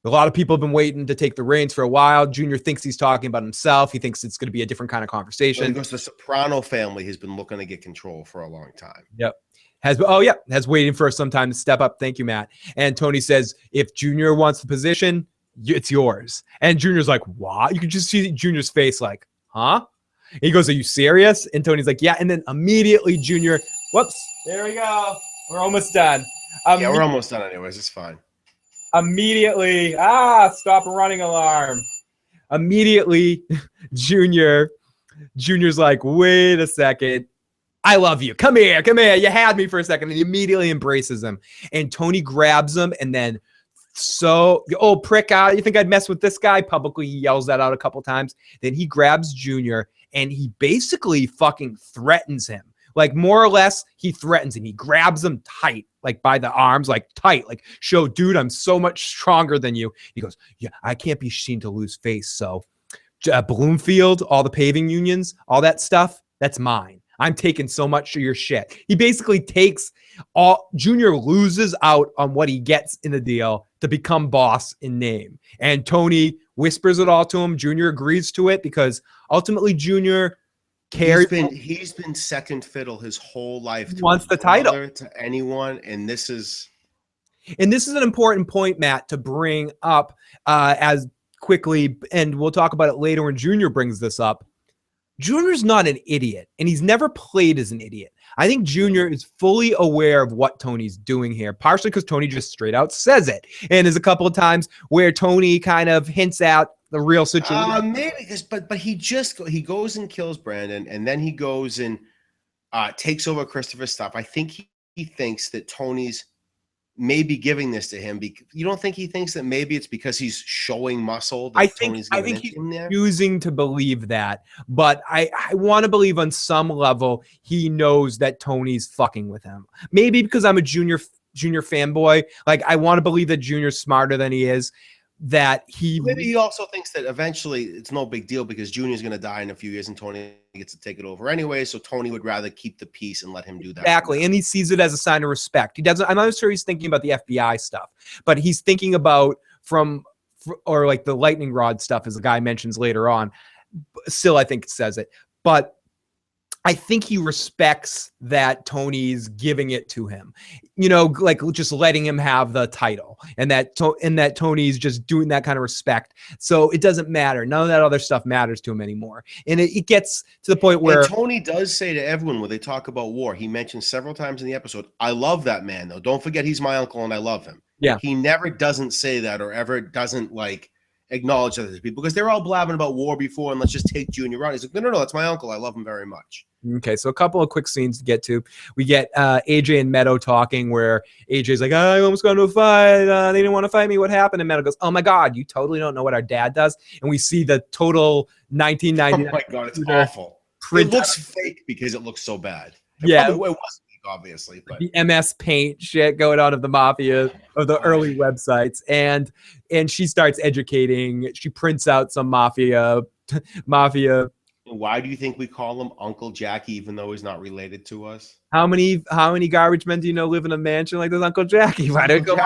a lot of people have been waiting to take the reins for a while. Junior thinks he's talking about himself. He thinks it's going to be a different kind of conversation. Because the Soprano family has been looking to get control for a long time. Yep. Has waiting for some time to step up. Thank you, Matt. And Tony says, if Junior wants the position, it's yours. And Junior's like, what? You can just see Junior's face like, huh? And he goes, are you serious? And Tony's like, yeah. And then immediately Junior, whoops, there we go. We're almost done. Yeah, we're almost done anyways. It's fine. Immediately, stop running alarm. Immediately, Junior's like, wait a second. I love you. Come here. You had me for a second. And he immediately embraces him. And Tony grabs him and then prick out. You think I'd mess with this guy? Publicly, he yells that out a couple times. Then he grabs Junior and he basically fucking threatens him. Like, more or less, he threatens him. He grabs him tight, like by the arms, like tight, like, show, dude, I'm so much stronger than you. He goes, yeah, I can't be seen to lose face. So Bloomfield, all the paving unions, all that stuff, that's mine. I'm taking so much of your shit. He basically takes Junior loses out on what he gets in the deal to become boss in name. And Tony whispers it all to him. Junior agrees to it because ultimately Junior cares. He's been second fiddle his whole life. He wants the title to anyone. And this is an important point, Matt, to bring up as quickly. And we'll talk about it later when Junior brings this up. Junior's not an idiot, and he's never played as an idiot. I think Junior is fully aware of what Tony's doing here, partially because Tony just straight out says it. And there's a couple of times where Tony kind of hints out the real situation. Maybe because, but he goes and kills Brandon, and then he goes and takes over Christopher's stuff. I think he thinks that Tony's maybe giving this to him. You don't think he thinks that maybe it's because he's showing muscle that Tony's giving it to him there? Choosing to believe that, but I want to believe on some level he knows that Tony's fucking with him. Maybe because I'm a Junior fanboy. Like, I want to believe that Junior's smarter than he is. That maybe he also thinks that eventually it's no big deal because Junior's going to die in a few years and Tony gets to take it over anyway. So Tony would rather keep the peace and let him do that. Exactly. And he sees it as a sign of respect. He doesn't, I'm not sure he's thinking about the FBI stuff, but he's thinking about or like the lightning rod stuff, as the guy mentions later on. Still, I think it says it, but I think he respects that Tony's giving it to him, like just letting him have the title, and that Tony's just doing that kind of respect. So it doesn't matter. None of that other stuff matters to him anymore. And it gets to the point where Tony does say to everyone when they talk about war, he mentions several times in the episode, I love that man, though. Don't forget he's my uncle and I love him. Yeah. He never doesn't say that or ever doesn't like acknowledge other people because they're all blabbing about war before and let's just take Junior out. He's like, no, that's my uncle. I love him very much. Okay, so a couple of quick scenes to get to. We get AJ and Meadow talking where AJ's like, I almost got into a fight. They didn't want to fight me. What happened? And Meadow goes, oh my God, you totally don't know what our dad does. And we see the total 1999. Oh my God, it's awful. It looks fake because it looks so bad. It wasn't fake, obviously. But the MS Paint shit going out of the mafia, of the early websites. And she starts educating. She prints out some mafia. Why do you think we call him Uncle Jackie, even though he's not related to us? How many garbage men do you know live in a mansion like this, Uncle Jackie? Why don't go?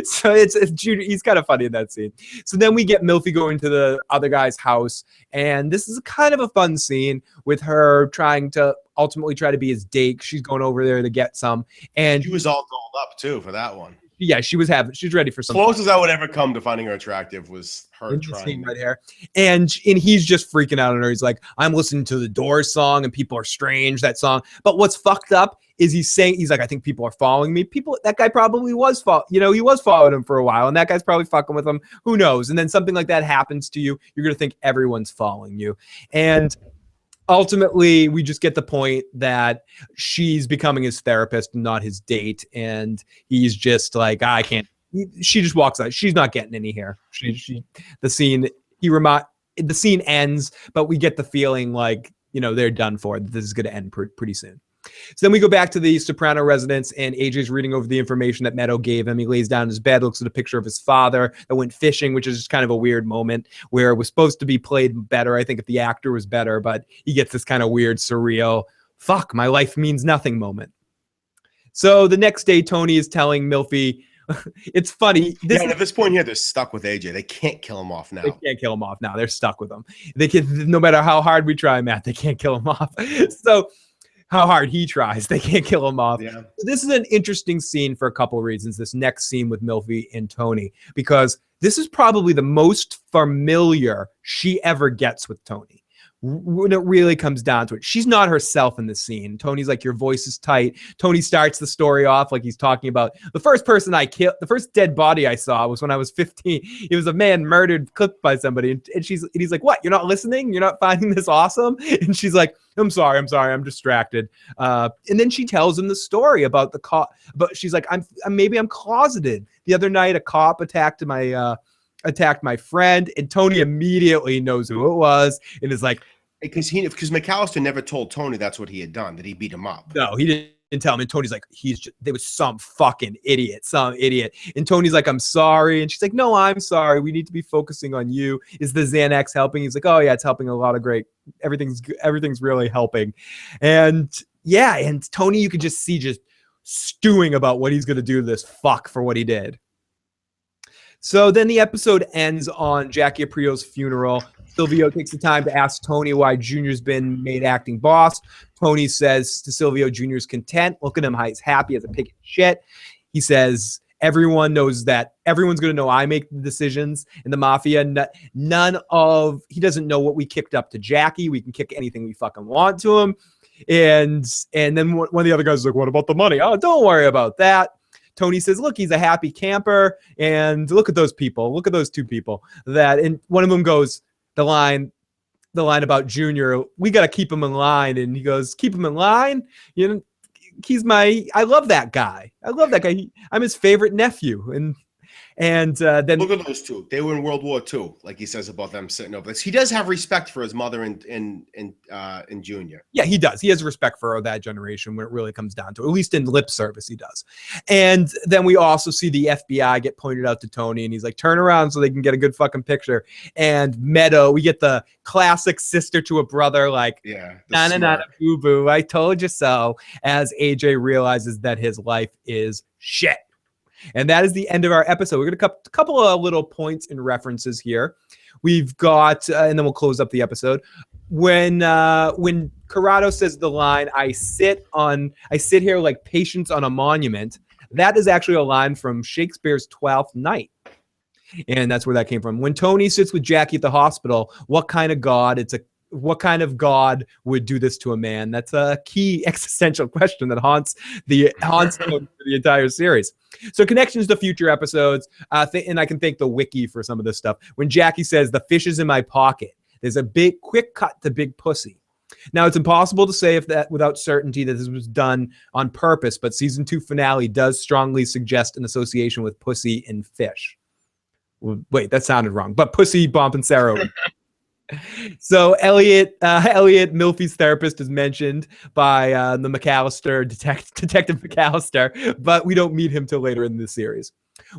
So it's Junior. He's kind of funny in that scene. So then we get Milfy going to the other guy's house, and this is kind of a fun scene with her trying to ultimately try to be his date. She's going over there to get some, and she was all dolled up too for that one. Yeah, she was ready for some. Closest I would ever come to finding her attractive was her trying right here. And he's just freaking out on her. He's like, I'm listening to the Doors song and people are strange, that song. But what's fucked up is he's like, I think people are following me. That guy probably was he was following him for a while, and that guy's probably fucking with him. Who knows? And then something like that happens to you, you're gonna think everyone's following you. And ultimately, we just get the point that she's becoming his therapist, not his date, and he's just like, I can't. She just walks out. She's not getting any here. The scene ends, but we get the feeling like they're done for. This is going to end pretty soon. So then we go back to the Soprano residence, and AJ's reading over the information that Meadow gave him. He lays down in his bed, looks at a picture of his father that went fishing, which is just kind of a weird moment where it was supposed to be played better. I think if the actor was better, but he gets this kind of weird, surreal, fuck, my life means nothing moment. So the next day, Tony is telling Milfy, it's funny. At this point here, they're stuck with AJ. They can't kill him off now. They can't kill him off now. They're stuck with him. They can, no matter how hard we try, Matt, they can't kill him off. So how hard he tries, they can't kill him off. Yeah. This is an interesting scene for a couple of reasons, this next scene with Milfy and Tony, because this is probably the most familiar she ever gets with Tony. When it really comes down to it, she's not herself in the scene. Tony's like, your voice is tight. Tony starts the story off like he's talking about the first person I killed. The first dead body I saw was when I was 15. It was a man murdered, clipped by somebody. And he's like, what? You're not listening? You're not finding this awesome? And she's like, I'm sorry. I'm distracted. And then she tells him the story about the cop. But she's like, I'm closeted. The other night, a cop attacked my friend, and Tony immediately knows who it was and is like, because McAllister never told Tony that's what he had done, that he beat him up. No, he didn't tell him. And Tony's like, there was some fucking idiot, And Tony's like, I'm sorry. And she's like, no, I'm sorry. We need to be focusing on you. Is the Xanax helping? He's like, oh yeah, it's helping a lot of great. Everything's really helping. And yeah, and Tony, you could just see just stewing about what he's going to do to this fuck for what he did. So then the episode ends on Jackie Aprio's funeral. Silvio takes the time to ask Tony why Junior's been made acting boss. Tony says to Silvio, Junior's content. Look at him, how he's happy as a pig of shit. He says, everyone knows that everyone's going to know I make the decisions in the mafia. He doesn't know what we kicked up to Jackie. We can kick anything we fucking want to him. And then one of the other guys is like, what about the money? Oh, don't worry about that. Tony says, look, he's a happy camper. And look at those people. Look at those two people. And one of them goes, the line about Junior, we got to keep him in line. And he goes, keep him in line? I love that guy. I'm his favorite nephew. And then look at those two. They were in World War II, like he says about them sitting over this. He does have respect for his mother and Junior. Yeah, he does. He has respect for that generation when it really comes down to it. At least in lip service, he does. And then we also see the FBI get pointed out to Tony, and he's like, turn around so they can get a good fucking picture. And Meadow, we get the classic sister to a brother, like, na boo boo, I told you so, as AJ realizes that his life is shit. And that is the end of our episode. We're going to a couple of little points and references here. We've got, and then we'll close up the episode. When Corrado says the line, I sit here like patience on a monument, that is actually a line from Shakespeare's Twelfth Night. And that's where that came from. When Tony sits with Jackie at the hospital, what kind of God? It's what kind of god would do this to a man? That's a key existential question that haunts the entire series. So connections to future episodes, and I can thank the wiki for some of this stuff. When Jackie says the fish is in my pocket, there's a big quick cut to big pussy. Now, it's impossible to say if that without certainty that this was done on purpose, but season 2 finale does strongly suggest an association with pussy and fish. Wait, that sounded wrong. But pussy, Bump, and Sarah. So Elliot, Milfy's therapist, is mentioned by the McAllister, Detective McAllister, but we don't meet him till later in the series.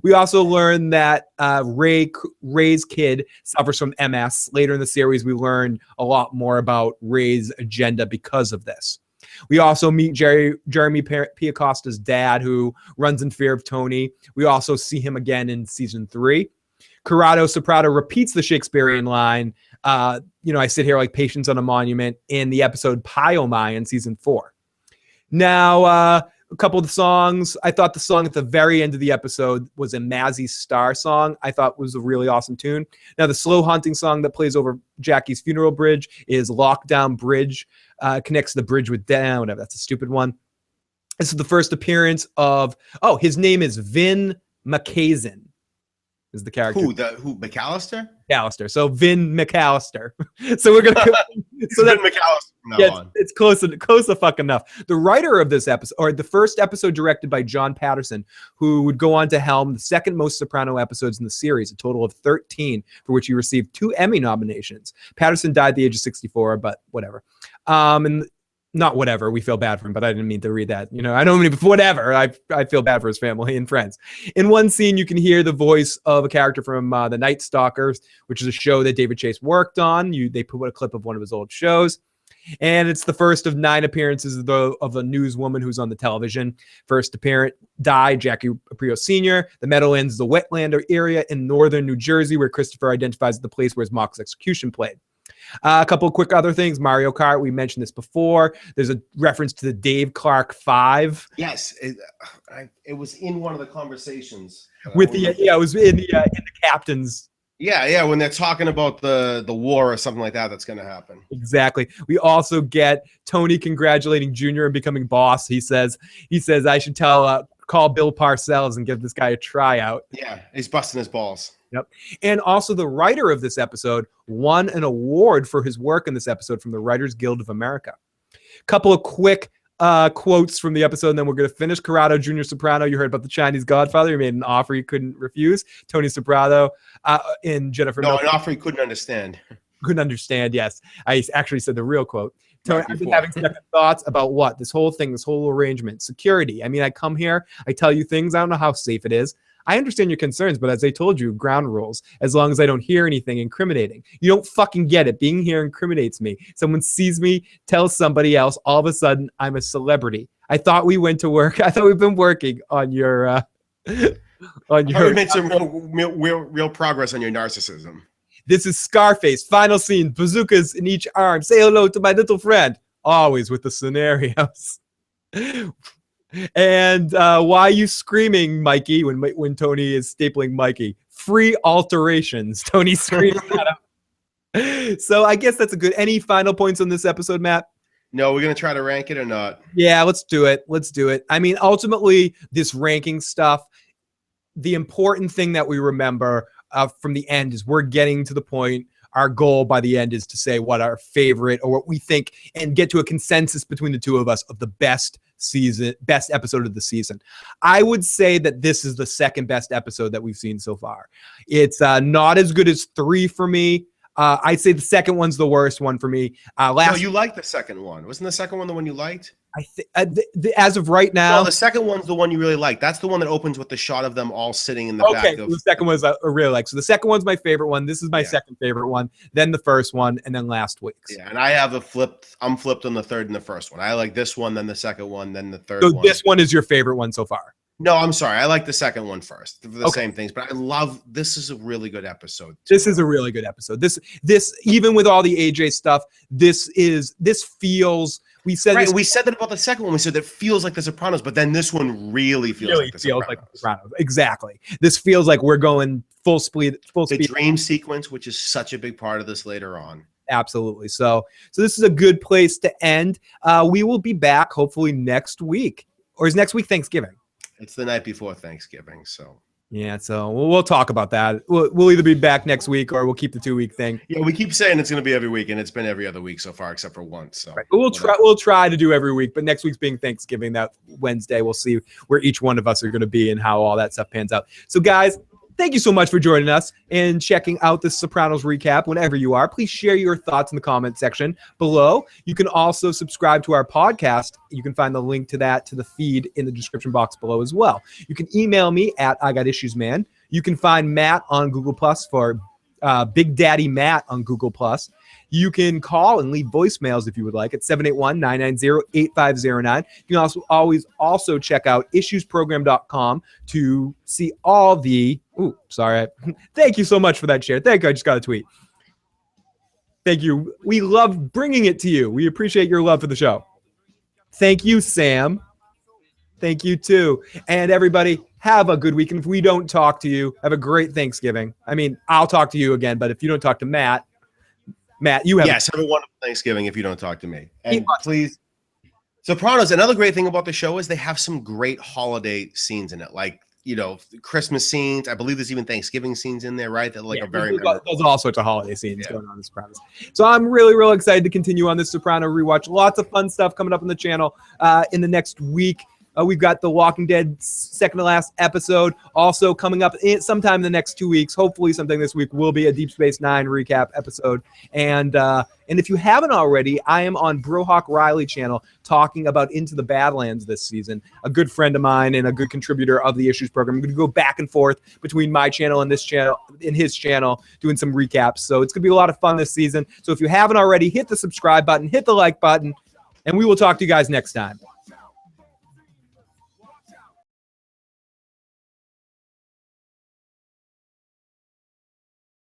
We also learn that Ray's kid suffers from MS. Later in the series, we learn a lot more about Ray's agenda because of this. We also meet Jeremy Piacosta's dad, who runs in fear of Tony. We also see him again in season 3. Corrado Soprano repeats the Shakespearean line, I sit here like patience on a monument, in the episode Pyomai in season 4. Now, a couple of the songs. I thought the song at the very end of the episode was a Mazzy Star song. I thought was a really awesome tune. Now, the slow haunting song that plays over Jackie's funeral bridge is Lockdown Bridge. Connects the bridge with down, whatever. That's a stupid one. This is the first appearance of, his name is Vin McKazin. Is the character. Who McAllister? McAllister. So Vin McAllister. So we're gonna so that McAllister from now on. It's close to fuck enough. The writer of this episode, or the first episode directed by John Patterson, who would go on to helm the second most Soprano episodes in the series, a total of 13, for which he received 2 Emmy nominations. Patterson died at the age of 64, but whatever. And not whatever, we feel bad for him, but I didn't mean to read that. I don't mean whatever. I feel bad for his family and friends. In one scene, you can hear the voice of a character from The Night Stalkers, which is a show that David Chase worked on. They put a clip of one of his old shows. And it's the first of 9 appearances of a newswoman who's on the television. First appearance died, Jackie Aprio Sr. The Meadowlands is a wetland area in northern New Jersey where Christopher identifies as the place where his mock's execution played. A couple of quick other things. Mario Kart, we mentioned this before. There's a reference to the Dave Clark 5. Yes, it was in one of the conversations. It was in the captain's. Yeah, when they're talking about the war or something like that, that's going to happen. Exactly. We also get Tony congratulating Junior and becoming boss. He says I should call Bill Parcells and give this guy a tryout. Yeah, he's busting his balls. Yep. And also the writer of this episode won an award for his work in this episode from the Writers Guild of America. Couple of quick quotes from the episode, and then we're going to finish. Corrado Jr. Soprano, you heard about the Chinese Godfather. He made an offer he couldn't refuse. Tony Soprano in Jennifer. No, an offer he couldn't understand. Couldn't understand, yes. I actually said the real quote. Tony, I've been having second thoughts about what? This whole thing, this whole arrangement. Security. I mean, I come here, I tell you things. I don't know how safe it is. I understand your concerns, but as I told you, ground rules. As long as I don't hear anything incriminating. You don't fucking get it. Being here incriminates me. Someone sees me, tells somebody else, all of a sudden, I'm a celebrity. I thought we went to work. I thought we've been working on your... You made some real progress on your narcissism. This is Scarface. Final scene. Bazookas in each arm. Say hello to my little friend. Always with the scenarios. And why are you screaming, Mikey, when Tony is stapling Mikey? Free alterations. Tony screaming at him. So I guess that's a good... Any final points on this episode, Matt? No, we're going to try to rank it or not? Yeah, let's do it. I mean, ultimately, this ranking stuff, the important thing that we remember from the end is we're getting to the point. Our goal by the end is to say what our favorite or what we think and get to a consensus between the two of us of the best episode of the season. I would say that this is the second best episode that we've seen so far. It's not as good as 3 for me. I'd say the second one's the worst one for me. No, you liked the second one. Wasn't the second one the one you liked? I think as of right now, well, the second one's the one you really like. That's the one that opens with the shot of them all sitting in the back of. The second one's I really like. So the second one's my favorite one. This is my second favorite one. Then the first one, and then last week's. Yeah, and I have I'm flipped on the third and the first one. I like this one, then the second one, then the third one. So this one is your favorite one so far? No, I'm sorry. I like the second one first for the same things, but this is a really good episode. This is a really good episode. This even with all the AJ stuff, this feels. We said that about the second one. We said that feels like The Sopranos, but then this one really feels like The Sopranos. Exactly. This feels like we're going full speed. The dream sequence, which is such a big part of this later on. Absolutely. So this is a good place to end. We will be back hopefully next week. Or is next week Thanksgiving? It's the night before Thanksgiving, so. Yeah, so we'll talk about that. We'll either be back next week or we'll keep the 2-week thing. Yeah, we keep saying it's going to be every week, and it's been every other week so far, except for once. So right. We'll try to do every week, but next week's being Thanksgiving, that Wednesday, we'll see where each one of us are going to be and how all that stuff pans out. So, guys, thank you so much for joining us and checking out the Sopranos recap. Whenever you are, please share your thoughts in the comment section below. You can also subscribe to our podcast. You can find the link to that to the feed in the description box below as well. You can email me at IGotIssuesMan. You can find Matt on Google Plus for Big Daddy Matt on Google Plus. You can call and leave voicemails if you would like at 781-990-8509. You can also check out issuesprogram.com to see all the thank you so much for that share. Thank you. I just got a tweet. Thank you. We love bringing it to you. We appreciate your love for the show. Thank you, Sam. Thank you too. And everybody, have a good week. And if we don't talk to you, have a great Thanksgiving. I mean, I'll talk to you again, but if you don't talk to Matt, you have have a wonderful Thanksgiving if you don't talk to me. And please, Sopranos, another great thing about the show is they have some great holiday scenes in it, like, you know, Christmas scenes. I believe there's even Thanksgiving scenes in there, right? That are very there's all sorts of holiday scenes going on in Sopranos. So I'm really, really excited to continue on this Soprano rewatch. Lots of fun stuff coming up on the channel in the next week. We've got The Walking Dead second to last episode also coming up sometime in the next 2 weeks. Hopefully sometime this week will be a Deep Space Nine recap episode. And if you haven't already, I am on Brohawk Riley channel talking about Into the Badlands this season. A good friend of mine and a good contributor of the Issues program. I'm going to go back and forth between my channel and this channel, in his channel, doing some recaps. So it's going to be a lot of fun this season. So if you haven't already, hit the subscribe button, hit the like button, and we will talk to you guys next time.